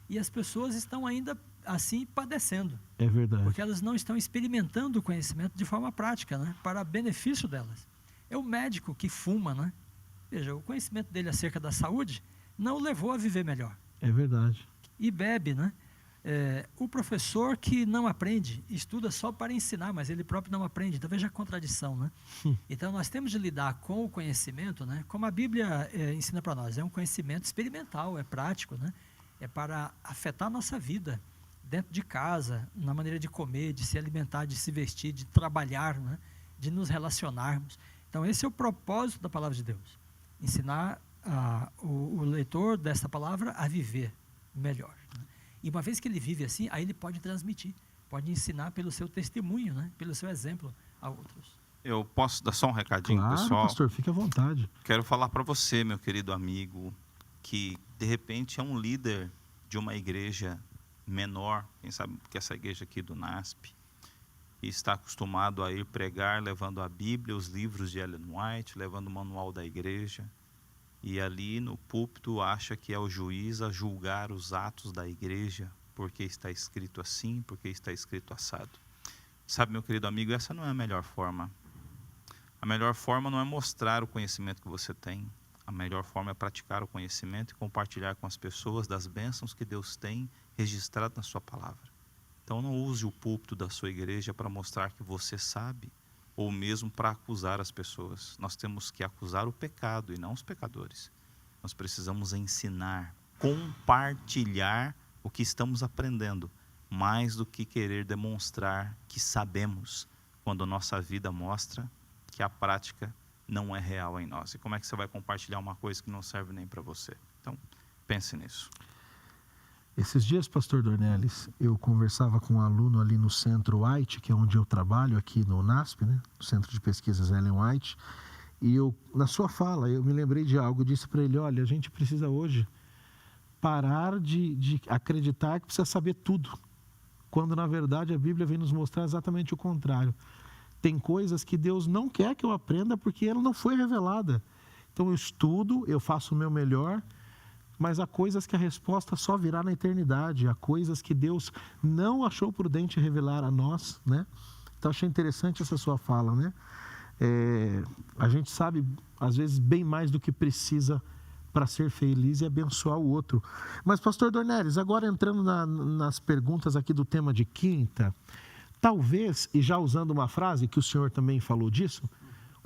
E as pessoas estão ainda assim padecendo. é verdade. Porque elas não estão experimentando o conhecimento de forma prática, né, para benefício delas. É o médico que fuma, né? Veja, o conhecimento dele acerca da saúde não o levou a viver melhor. É verdade. E bebe, né? O professor que não aprende, estuda só para ensinar, mas ele próprio não aprende. Então veja a contradição, né? Então nós temos de lidar com o conhecimento, né? Como a Bíblia ensina para nós, é um conhecimento experimental, é prático, né? É para afetar a nossa vida, dentro de casa, na maneira de comer, de se alimentar, de se vestir, de trabalhar, né? De nos relacionarmos. Então esse é o propósito da palavra de Deus, ensinar o leitor dessa palavra a viver melhor, né? E uma vez que ele vive assim, aí ele pode transmitir, pode ensinar pelo seu testemunho, né? Pelo seu exemplo a outros. Eu posso dar só um recadinho, Claro, pessoal? pastor, fique à vontade. Quero falar para você, meu querido amigo, que de repente é um líder de uma igreja menor, quem sabe que essa igreja aqui do NASP, e está acostumado a ir pregar levando a Bíblia, os livros de Ellen White, levando o manual da igreja, e ali no púlpito acha que é o juiz a julgar os atos da igreja, porque está escrito assim, porque está escrito assado. Sabe, meu querido amigo, essa não é a melhor forma. A melhor forma não é mostrar o conhecimento que você tem. A melhor forma é praticar o conhecimento e compartilhar com as pessoas das bênçãos que Deus tem registrado na sua palavra. Então não use o púlpito da sua igreja para mostrar que você sabe, ou mesmo para acusar as pessoas. Nós temos que acusar o pecado e não os pecadores. Nós precisamos ensinar, compartilhar o que estamos aprendendo, mais do que querer demonstrar que sabemos, quando a nossa vida mostra que a prática não é real em nós. E como é que você vai compartilhar uma coisa que não serve nem para você? Então, pense nisso. Esses dias, pastor Dornelles, eu conversava com um aluno ali no Centro White, que é onde eu trabalho, aqui no NASP, né? No Centro de Pesquisas Ellen White, e na sua fala, eu me lembrei de algo, eu disse para ele, olha, a gente precisa hoje parar de acreditar que precisa saber tudo, quando na verdade a Bíblia vem nos mostrar exatamente o contrário. Tem coisas que Deus não quer que eu aprenda porque ela não foi revelada. Então eu estudo, eu faço o meu melhor, mas há coisas que a resposta só virá na eternidade, há coisas que Deus não achou prudente revelar a nós, né? Então achei interessante essa sua fala, né? A gente sabe, às vezes, bem mais do que precisa para ser feliz e abençoar o outro. Mas, pastor Dornelles, agora entrando nas perguntas aqui do tema de quinta, talvez, e já usando uma frase que o senhor também falou disso,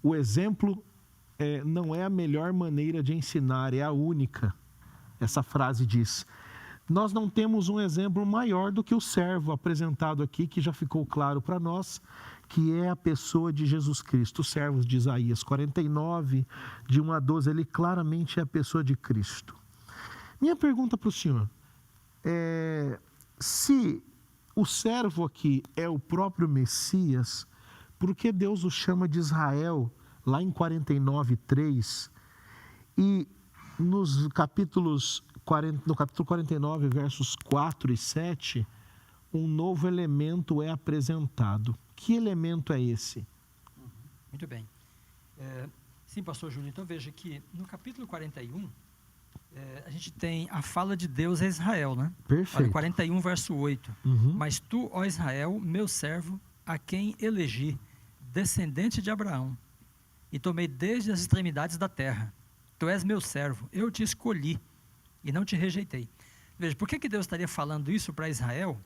o exemplo não é a melhor maneira de ensinar, é a única. Essa frase diz: nós não temos um exemplo maior do que o servo apresentado aqui, que já ficou claro para nós, que é a pessoa de Jesus Cristo. Os servos de Isaías 49, de 1 a 12, ele claramente é a pessoa de Cristo. Minha pergunta para o senhor é: se o servo aqui é o próprio Messias, por que Deus o chama de Israel, lá em 49, 3, e no capítulo 49, versos 4 e 7, um novo elemento é apresentado? Que elemento é esse? Muito bem. Sim, pastor Júlio, então veja que no capítulo 41, a gente tem a fala de Deus a Israel, né? Perfeito. Olha, 41, verso 8. Mas tu, ó Israel, meu servo, a quem elegi, descendente de Abraão, e tomei desde as extremidades da terra. Tu és meu servo, eu te escolhi e não te rejeitei. Veja, por que Deus estaria falando isso para Israel?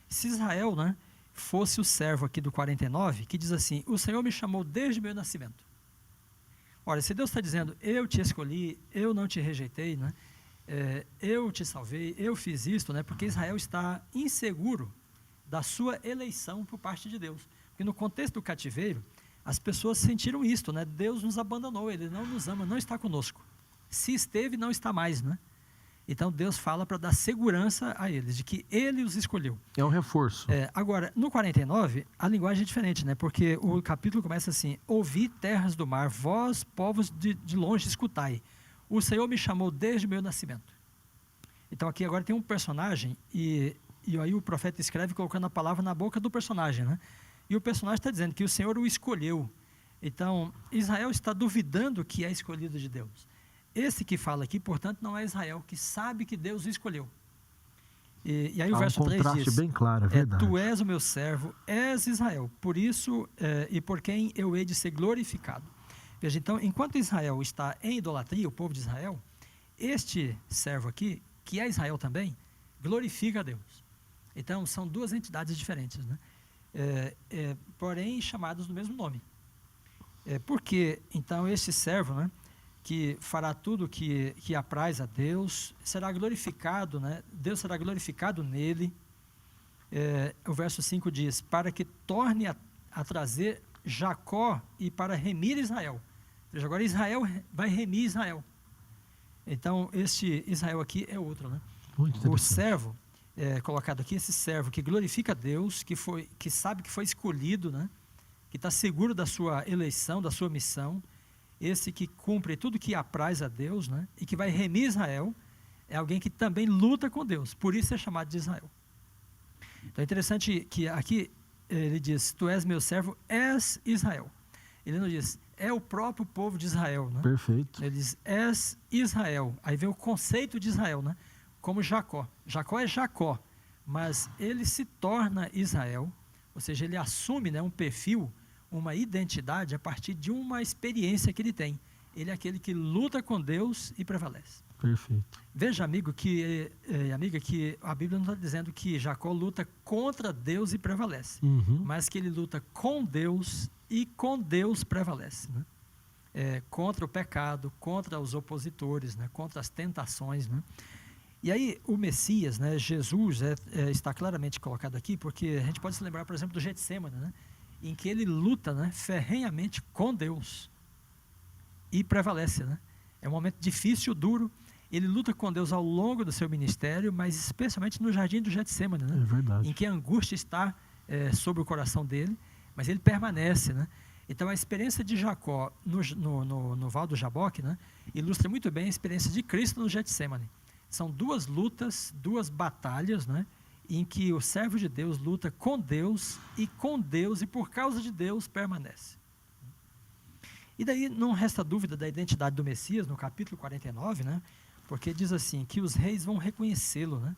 Se Israel, né, fosse o servo aqui do 49, que diz assim: o Senhor me chamou desde meu nascimento. Ora, se Deus está dizendo, eu te escolhi, eu não te rejeitei, né, eu te salvei, eu fiz isto, né, porque Israel está inseguro da sua eleição por parte de Deus. Porque no contexto do cativeiro, as pessoas sentiram isto, né? Deus nos abandonou, Ele não nos ama, não está conosco. Se esteve, não está mais, né? Então Deus fala para dar segurança a eles, de que Ele os escolheu. É um reforço. Agora, no 49, a linguagem é diferente, né? Porque o capítulo começa assim: ouvi terras do mar, vós, povos de longe, escutai. O Senhor me chamou desde o meu nascimento. Então aqui agora tem um personagem, e aí o profeta escreve colocando a palavra na boca do personagem, né? E o personagem está dizendo que o Senhor o escolheu. Então, Israel está duvidando que é escolhido de Deus. Esse que fala aqui, portanto, não é Israel, que sabe que Deus o escolheu. E aí o verso 3 diz: um contraste bem claro, é verdade. Tu és o meu servo, és Israel, por isso e por quem eu hei de ser glorificado. Veja, então, enquanto Israel está em idolatria, o povo de Israel, este servo aqui, que é Israel também, glorifica a Deus. Então, são duas entidades diferentes, né? Porém chamados do mesmo nome. Porque, então, esse servo, né, que fará tudo que apraz a Deus, será glorificado, né? Deus será glorificado nele. O verso 5 diz: para que torne a trazer Jacó e para remir Israel. Veja, agora Israel vai remir Israel. Então, este Israel aqui é outro, né? O servo, colocado aqui, esse servo que glorifica a Deus, que sabe que foi escolhido, né? Que está seguro da sua eleição, da sua missão, esse que cumpre tudo que apraz a Deus, né? E que vai remir Israel, é alguém que também luta com Deus, por isso é chamado de Israel. Então é interessante que aqui ele diz: tu és meu servo, és Israel. Ele não diz, é o próprio povo de Israel, né? Perfeito. Ele diz, és Israel. Aí vem o conceito de Israel, né? Como Jacó. Jacó é Jacó, mas ele se torna Israel, ou seja, ele assume, né, um perfil, uma identidade a partir de uma experiência que ele tem. Ele é aquele que luta com Deus e prevalece. Perfeito. Veja, amigo, amiga, que a Bíblia não está dizendo que Jacó luta contra Deus e prevalece, mas que ele luta com Deus e com Deus prevalece, né? Contra o pecado, contra os opositores, né? Contra as tentações, né? E aí o Messias, né, Jesus, está claramente colocado aqui, porque a gente pode se lembrar, por exemplo, do Getsemane, né, em que ele luta, né, ferrenhamente com Deus e prevalece, né? É um momento difícil, duro. Ele luta com Deus ao longo do seu ministério, mas especialmente no jardim do Getsemane, né? É verdade. Em que a angústia está sobre o coração dele, mas ele permanece, né? Então a experiência de Jacó no Val do Jaboque, né, ilustra muito bem a experiência de Cristo no Getsemane. São duas lutas, duas batalhas, né, em que o servo de Deus luta com Deus e por causa de Deus permanece. E daí não resta dúvida da identidade do Messias no capítulo 49, né, porque diz assim, que os reis vão reconhecê-lo, né?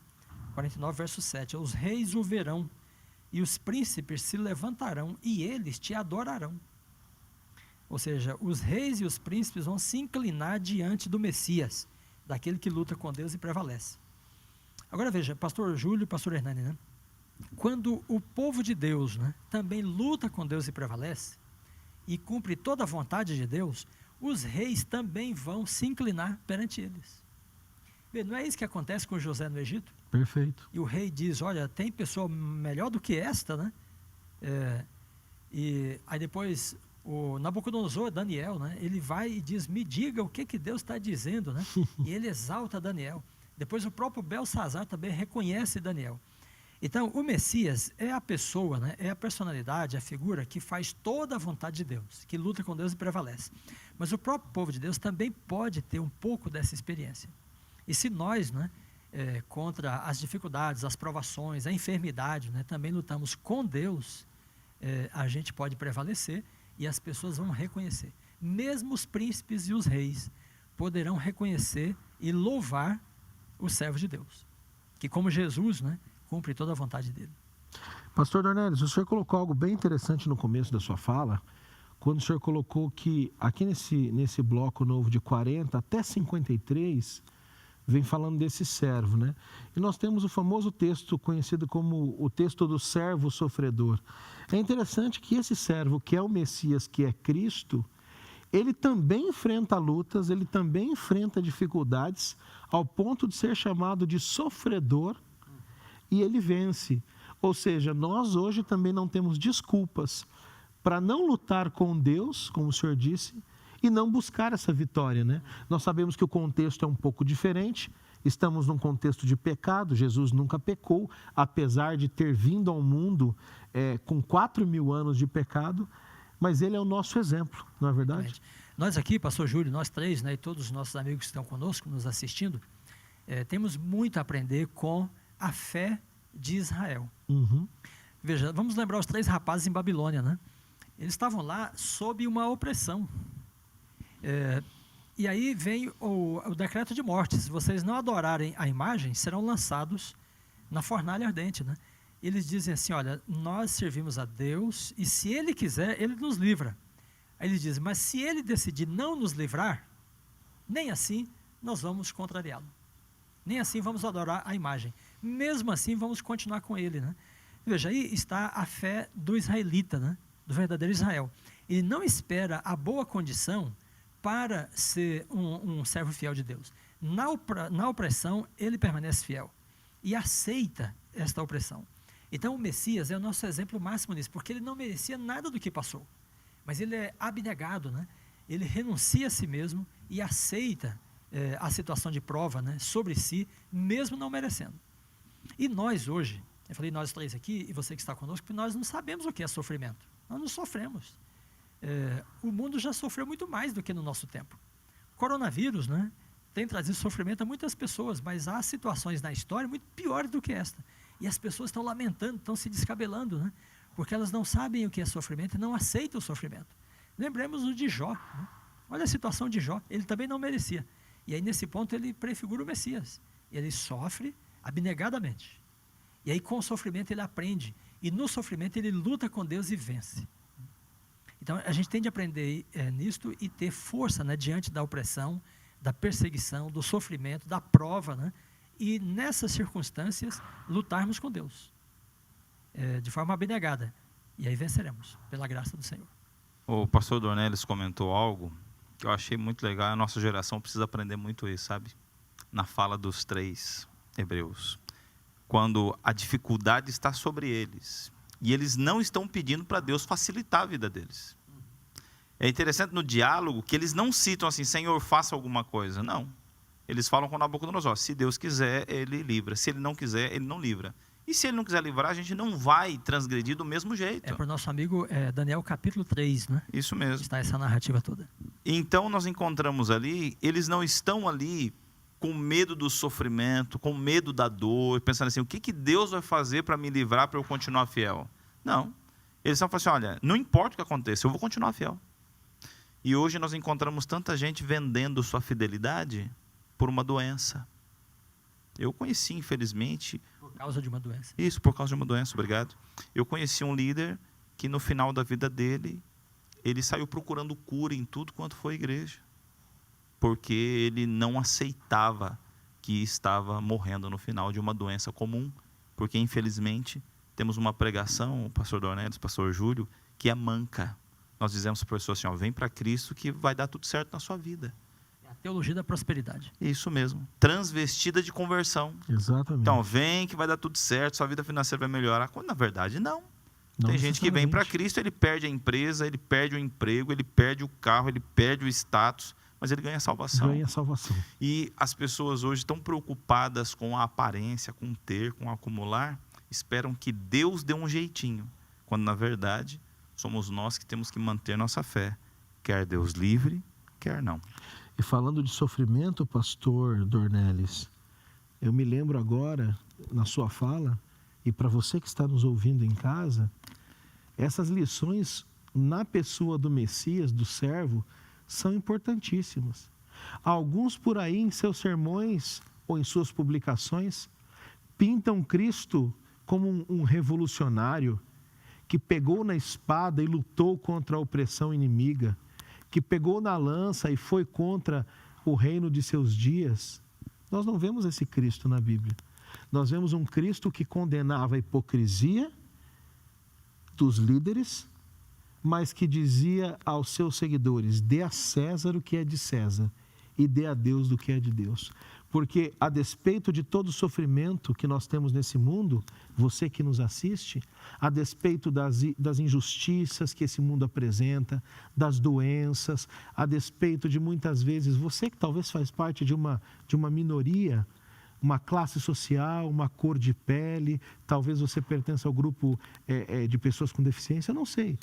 49, verso 7, os reis o verão e os príncipes se levantarão e eles te adorarão. Ou seja, os reis e os príncipes vão se inclinar diante do Messias, daquele que luta com Deus e prevalece. Agora veja, pastor Júlio e pastor Hernani, né? Quando o povo de Deus, né, também luta com Deus e prevalece, e cumpre toda a vontade de Deus, os reis também vão se inclinar perante eles. Vê, não é isso que acontece com José no Egito? Perfeito. E o rei diz, olha, tem pessoa melhor do que esta, né? E aí depois o Nabucodonosor, Daniel, né? Ele vai e diz, me diga o que Deus está dizendo, né? E ele exalta Daniel. Depois o próprio Belsazar também reconhece Daniel. Então, o Messias é a pessoa, né? É a personalidade, a figura que faz toda a vontade de Deus, que luta com Deus e prevalece. Mas o próprio povo de Deus também pode ter um pouco dessa experiência. E se nós, né, contra as dificuldades, as provações, a enfermidade, né, também lutamos com Deus, a gente pode prevalecer e as pessoas vão reconhecer. Mesmo os príncipes e os reis poderão reconhecer e louvar os servos de Deus, que como Jesus, né, cumpre toda a vontade dele. Pastor Dornelles, o senhor colocou algo bem interessante no começo da sua fala, quando o senhor colocou que aqui nesse bloco novo de 40 até 53, vem falando desse servo, né? E nós temos o famoso texto conhecido como o texto do servo sofredor. É interessante que esse servo, que é o Messias, que é Cristo, ele também enfrenta lutas, ele também enfrenta dificuldades, ao ponto de ser chamado de sofredor, e ele vence. Ou seja, nós hoje também não temos desculpas para não lutar com Deus, como o senhor disse, e não buscar essa vitória, né? Nós sabemos que o contexto é um pouco diferente, estamos num contexto de pecado, Jesus nunca pecou, apesar de ter vindo ao mundo com 4.000 anos de pecado, mas ele é o nosso exemplo, não é verdade? Nós aqui, pastor Júlio, nós três, né, e todos os nossos amigos que estão conosco, nos assistindo, temos muito a aprender com a fé de Israel. Uhum. Veja, vamos lembrar os 3 rapazes em Babilônia, né? Eles estavam lá sob uma opressão. E aí vem o decreto de morte. Se vocês não adorarem a imagem, serão lançados na fornalha ardente, né? Eles dizem assim, olha, nós servimos a Deus e se Ele quiser, Ele nos livra. Aí eles dizem, mas se Ele decidir não nos livrar, nem assim nós vamos contrariá-lo. Nem assim vamos adorar a imagem. Mesmo assim vamos continuar com Ele, né? Veja, aí está a fé do israelita, né? Do verdadeiro Israel. Ele não espera a boa condição para ser um servo fiel de Deus. Na opressão, ele permanece fiel e aceita esta opressão. Então, o Messias é o nosso exemplo máximo nisso, porque ele não merecia nada do que passou, mas ele é abnegado, né? Ele renuncia a si mesmo e aceita a situação de prova, né, sobre si, mesmo não merecendo. E nós hoje, eu falei nós 3 aqui, e você que está conosco, que nós não sabemos o que é sofrimento. Nós não sofremos. O mundo já sofreu muito mais do que no nosso tempo. O coronavírus, né, tem trazido sofrimento a muitas pessoas, mas há situações na história muito piores do que esta. E as pessoas estão lamentando, estão se descabelando, né, porque elas não sabem o que é sofrimento e não aceitam o sofrimento. Lembremos o de Jó. Né? Olha a situação de Jó, ele também não merecia. E aí, nesse ponto, ele prefigura o Messias. Ele sofre abnegadamente. E aí, com o sofrimento, ele aprende. E no sofrimento, ele luta com Deus e vence. Então, a gente tem de aprender nisto e ter força, né, diante da opressão, da perseguição, do sofrimento, da prova, né, e nessas circunstâncias, lutarmos com Deus, de forma abnegada. E aí venceremos, pela graça do Senhor. O pastor Dornelles comentou algo que eu achei muito legal. A nossa geração precisa aprender muito isso, sabe? Na fala dos 3 hebreus. Quando a dificuldade está sobre eles e eles não estão pedindo para Deus facilitar a vida deles. É interessante no diálogo que eles não citam assim, Senhor, faça alguma coisa. Não. Eles falam com Nabucodonosor, se Deus quiser, Ele livra. Se Ele não quiser, Ele não livra. E se Ele não quiser livrar, a gente não vai transgredir do mesmo jeito. É para o nosso amigo Daniel capítulo 3, né? Isso mesmo. Está essa narrativa toda. Então nós encontramos ali, eles não estão ali com medo do sofrimento, com medo da dor, pensando assim, o que Deus vai fazer para me livrar, para eu continuar fiel? Não. Eles estão falando assim, olha, não importa o que aconteça, eu vou continuar fiel. E hoje nós encontramos tanta gente vendendo sua fidelidade por uma doença. Eu conheci, infelizmente... Por causa de uma doença. Isso, por causa de uma doença, obrigado. Eu conheci um líder que no final da vida dele, ele saiu procurando cura em tudo quanto foi igreja. porque ele não aceitava que estava morrendo no final de uma doença comum, porque infelizmente temos uma pregação, o pastor Dornelis, o pastor Júlio, que é manca. Nós dizemos para a pessoa assim, ó, vem para Cristo que vai dar tudo certo na sua vida. É a teologia da prosperidade. Isso mesmo, transvestida de conversão. Exatamente. Então, vem que vai dar tudo certo, sua vida financeira vai melhorar. Quando na verdade não. Não Tem gente que vem para necessariamente. Cristo, ele perde a empresa, ele perde o emprego, ele perde o carro, ele perde o status, mas ele ganha a salvação. Ganha salvação. E as pessoas hoje estão preocupadas com a aparência, com ter, com acumular, esperam que Deus dê um jeitinho, quando na verdade somos nós que temos que manter nossa fé, quer Deus livre, quer não. E falando de sofrimento, pastor Dornelis, eu me lembro agora, na sua fala, e para você que está nos ouvindo em casa, essas lições na pessoa do Messias, do servo, são importantíssimas. Alguns por aí em seus sermões ou em suas publicações pintam Cristo como um revolucionário que pegou na espada e lutou contra a opressão inimiga, que pegou na lança e foi contra o reino de seus dias. Nós não vemos esse Cristo na Bíblia. Nós vemos um Cristo que condenava a hipocrisia dos líderes, mas que dizia aos seus seguidores, dê a César o que é de César e dê a Deus do que é de Deus. Porque a despeito de todo o sofrimento que nós temos nesse mundo, você que nos assiste, a despeito das injustiças que esse mundo apresenta, das doenças, a despeito de muitas vezes, você que talvez faz parte de uma minoria, uma classe social, uma cor de pele, talvez você pertença ao grupo de pessoas com deficiência, eu não sei.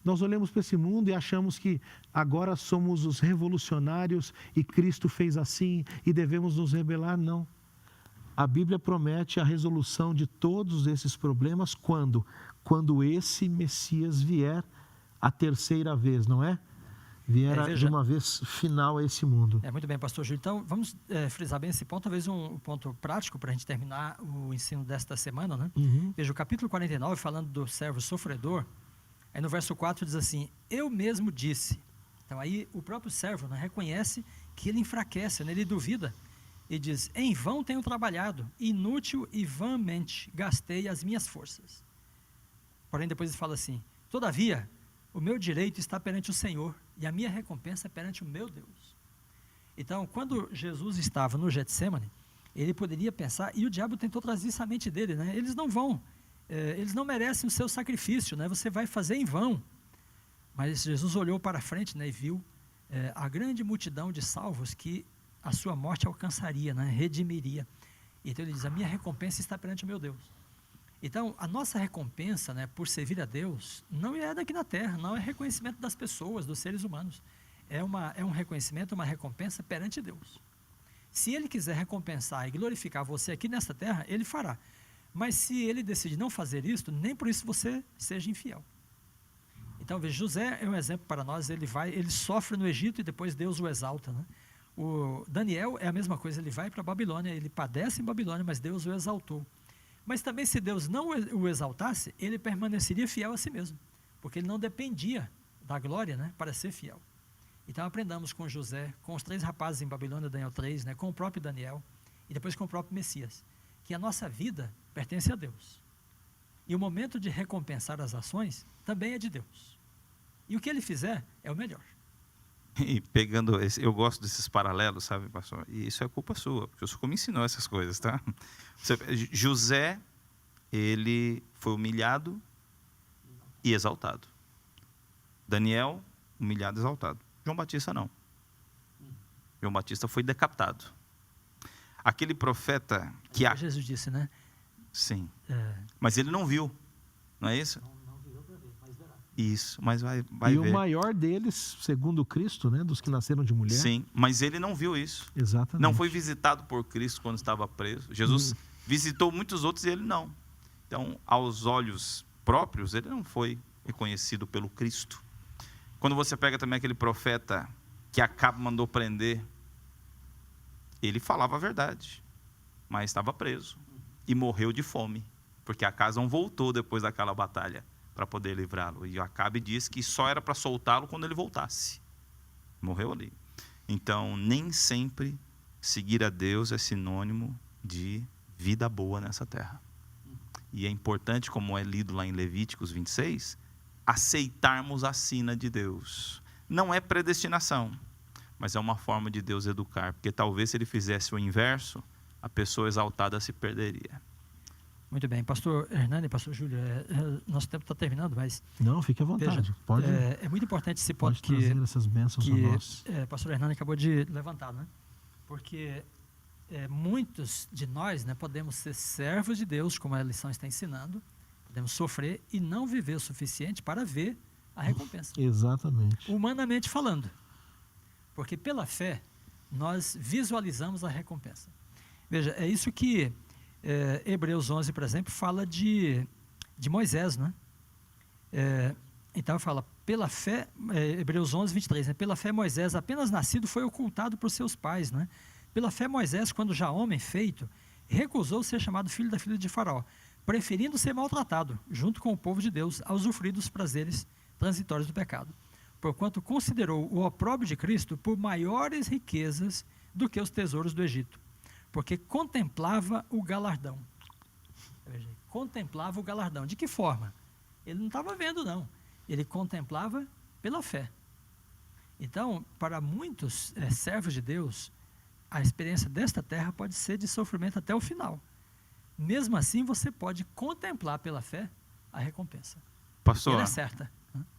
Nós olhamos para esse mundo e achamos que agora somos os revolucionários e Cristo fez assim e devemos nos rebelar. Não. A Bíblia promete a resolução de todos esses problemas quando? Quando esse Messias vier a terceira vez, não é? Vier de uma vez final a esse mundo. Muito bem, pastor Júlio. Então, vamos frisar bem esse ponto, talvez um ponto prático para a gente terminar o ensino desta semana, né? Veja, o capítulo 49, falando do servo sofredor, aí no verso 4 diz assim, eu mesmo disse. Então aí o próprio servo, né, reconhece que ele enfraquece, né, ele duvida. E diz, em vão tenho trabalhado, inútil e vãmente gastei as minhas forças. Porém depois ele fala assim, todavia, o meu direito está perante o Senhor e a minha recompensa é perante o meu Deus. Então, quando Jesus estava no Getsemane, ele poderia pensar, e o diabo tentou trazer isso à mente dele, né? Eles não merecem o seu sacrifício, né? Você vai fazer em vão. Mas Jesus olhou para frente, né, e viu a grande multidão de salvos que a sua morte alcançaria, né, redimiria. Então ele diz, a minha recompensa está perante o meu Deus. Então, a nossa recompensa, né, por servir a Deus, não é daqui na terra, não é reconhecimento das pessoas, dos seres humanos. É um reconhecimento, uma recompensa perante Deus. Se Ele quiser recompensar e glorificar você aqui nesta terra, Ele fará. Mas se Ele decidir não fazer isso, nem por isso você seja infiel. Então, veja, José é um exemplo para nós, ele sofre no Egito e depois Deus o exalta, né? O Daniel é a mesma coisa, ele vai para a Babilônia, ele padece em Babilônia, mas Deus o exaltou. Mas também se Deus não o exaltasse, ele permaneceria fiel a si mesmo, porque ele não dependia da glória, né, para ser fiel. Então aprendamos com José, com os 3 rapazes em Babilônia, Daniel 3, né, com o próprio Daniel e depois com o próprio Messias, que a nossa vida pertence a Deus. E o momento de recompensar as ações também é de Deus. E o que ele fizer é o melhor. E pegando, eu gosto desses paralelos, sabe, pastor? E isso é culpa sua, porque o senhor me ensinou essas coisas, tá? José, ele foi humilhado e exaltado. Daniel, humilhado e exaltado. João Batista, não. João Batista foi decapitado. Aquele profeta que... Jesus disse, né? Sim. Mas ele não viu, não é isso? Não virou para ver, mas verá. Isso, mas vai e ver. O maior deles, segundo Cristo, né, dos que nasceram de mulher. Sim, mas ele não viu isso. Exatamente. Não foi visitado por Cristo quando estava preso. Jesus visitou muitos outros e ele não. Então, aos olhos próprios, ele não foi reconhecido pelo Cristo. Quando você pega também aquele profeta que Acabe mandou prender, ele falava a verdade, mas estava preso e morreu de fome, porque Acabe não voltou depois daquela batalha para poder livrá-lo. E Acabe disse que só era para soltá-lo quando ele voltasse. Morreu ali. Então, nem sempre seguir a Deus é sinônimo de vida boa nessa terra. E é importante, como é lido lá em Levíticos 26, aceitarmos a sina de Deus. Não é predestinação, mas é uma forma de Deus educar, porque talvez se ele fizesse o inverso, a pessoa exaltada se perderia. Muito bem. Pastor Hernani, pastor Júlio, nosso tempo está terminando, mas... Não, fique à vontade. Veja, pode é muito importante esse ponto trazer essas bênçãos a nós. pastor Hernani acabou de levantar, né? Porque muitos de nós, né, podemos ser servos de Deus, como a lição está ensinando, podemos sofrer e não viver o suficiente para ver a recompensa. Exatamente. Humanamente falando. Porque pela fé, nós visualizamos a recompensa. Veja, é isso que Hebreus 11, por exemplo, fala de Moisés, né? Então fala, pela fé, Hebreus 11, 23, né? Pela fé Moisés, apenas nascido, foi ocultado por seus pais, né? Pela fé Moisés, quando já homem feito, recusou ser chamado filho da filha de Faraó, preferindo ser maltratado, junto com o povo de Deus, a usufruir dos prazeres transitórios do pecado, porquanto considerou o opróbrio de Cristo por maiores riquezas do que os tesouros do Egito, porque contemplava o galardão. Veja, contemplava o galardão. De que forma? Ele não estava vendo, não. Ele contemplava pela fé. Então, para muitos servos de Deus, a experiência desta terra pode ser de sofrimento até o final. Mesmo assim, você pode contemplar pela fé a recompensa. Pastor, ela é certa.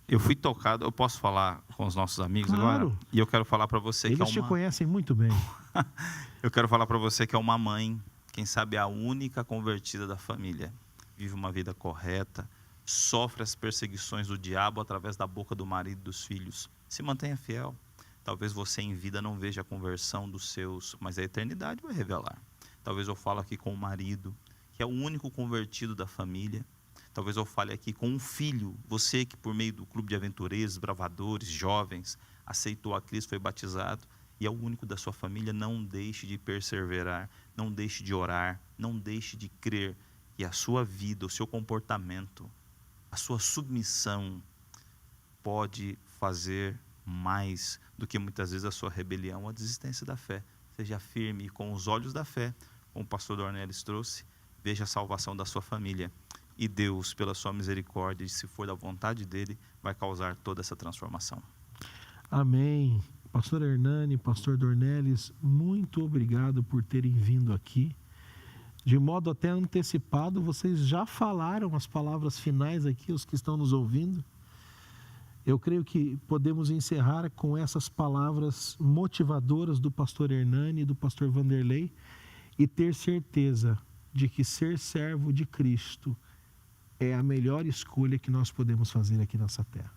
Eu fui tocado, eu posso falar com os nossos amigos Claro. agora? E eu quero falar para você Eles que é te uma... conhecem muito bem. Eu quero falar para você que é uma mãe, quem sabe a única convertida da família. Vive uma vida correta, sofre as perseguições do diabo através da boca do marido e dos filhos. Se mantenha fiel. Talvez você em vida não veja a conversão dos seus, mas a eternidade vai revelar. Talvez eu fale aqui com o marido, que é o único convertido da família. Talvez eu fale aqui com um filho, você que por meio do clube de aventureiros, bravadores, jovens, aceitou a Cristo, foi batizado, e é o único da sua família. Não deixe de perseverar, não deixe de orar, não deixe de crer que a sua vida, o seu comportamento, a sua submissão pode fazer mais do que muitas vezes a sua rebelião, a desistência da fé. Seja firme e com os olhos da fé, como o pastor Dornelis trouxe, veja a salvação da sua família. E Deus, pela sua misericórdia, se for da vontade dele, vai causar toda essa transformação. Amém. Pastor Hernani, pastor Dornelis, muito obrigado por terem vindo aqui. De modo até antecipado, vocês já falaram as palavras finais aqui, os que estão nos ouvindo. Eu creio que podemos encerrar com essas palavras motivadoras do pastor Hernani e do pastor Vanderlei e ter certeza de que ser servo de Cristo é a melhor escolha que nós podemos fazer aqui nessa terra.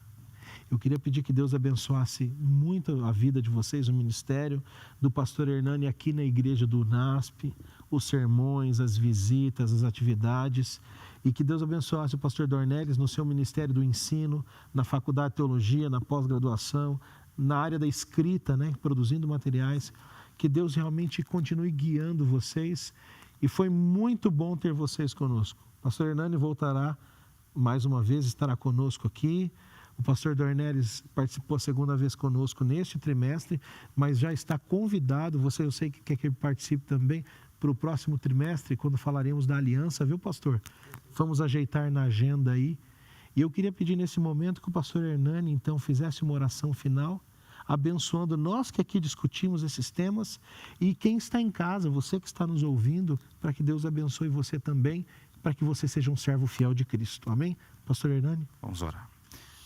Eu queria pedir que Deus abençoasse muito a vida de vocês, o ministério do pastor Hernani aqui na igreja do UNASP, os sermões, as visitas, as atividades, e que Deus abençoasse o pastor Dornelis no seu ministério do ensino, na faculdade de teologia, na pós-graduação, na área da escrita, né, produzindo materiais. Que Deus realmente continue guiando vocês, e foi muito bom ter vocês conosco. O pastor Hernani voltará mais uma vez, estará conosco aqui. O pastor Dornelis participou a segunda vez conosco neste trimestre, mas já está convidado, eu sei que quer que ele participe também para o próximo trimestre, quando falaremos da aliança, viu, pastor? Vamos ajeitar na agenda aí. E eu queria pedir nesse momento que o pastor Hernani, então, fizesse uma oração final, abençoando nós que aqui discutimos esses temas, e quem está em casa, você que está nos ouvindo, para que Deus abençoe você também, para que você seja um servo fiel de Cristo. Amém? Pastor Hernani? Vamos orar.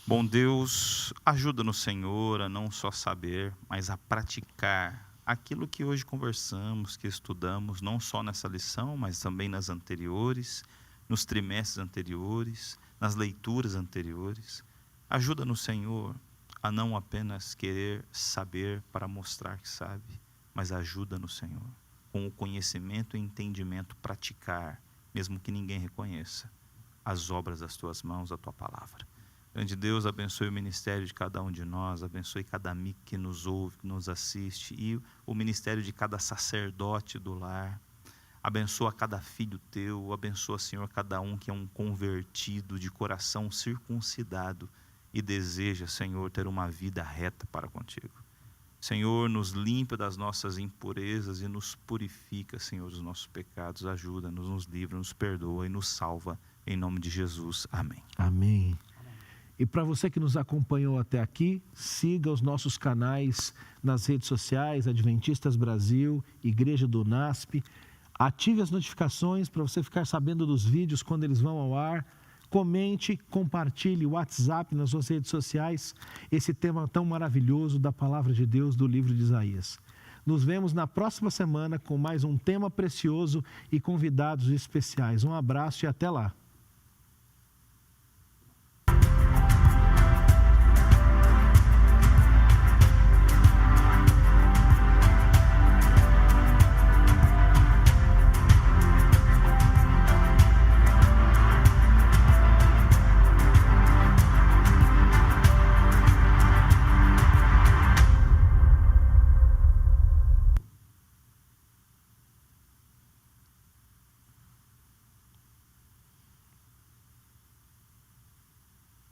Bom Deus, ajuda-nos, Senhor, a não só saber, mas a praticar aquilo que hoje conversamos, que estudamos, não só nessa lição, mas também nas anteriores, nos trimestres anteriores, nas leituras anteriores. Ajuda-nos, Senhor, a não apenas querer saber para mostrar que sabe, mas ajuda-nos, Senhor, com o conhecimento e entendimento, praticar, mesmo que ninguém reconheça, as obras das Tuas mãos, a Tua palavra. Grande Deus, abençoe o ministério de cada um de nós, abençoe cada amigo que nos ouve, que nos assiste, e o ministério de cada sacerdote do lar. Abençoa cada filho Teu, abençoa, Senhor, cada um que é um convertido, de coração circuncidado, e deseja, Senhor, ter uma vida reta para contigo. Senhor, nos limpa das nossas impurezas e nos purifica, Senhor, dos nossos pecados. Ajuda-nos, nos livra, nos perdoa e nos salva. Em nome de Jesus. Amém. Amém. E para você que nos acompanhou até aqui, siga os nossos canais nas redes sociais, Adventistas Brasil, Igreja do NASP. Ative as notificações para você ficar sabendo dos vídeos quando eles vão ao ar. Comente, compartilhe o WhatsApp nas suas redes sociais, esse tema tão maravilhoso da Palavra de Deus do livro de Isaías. Nos vemos na próxima semana com mais um tema precioso e convidados especiais. Um abraço e até lá.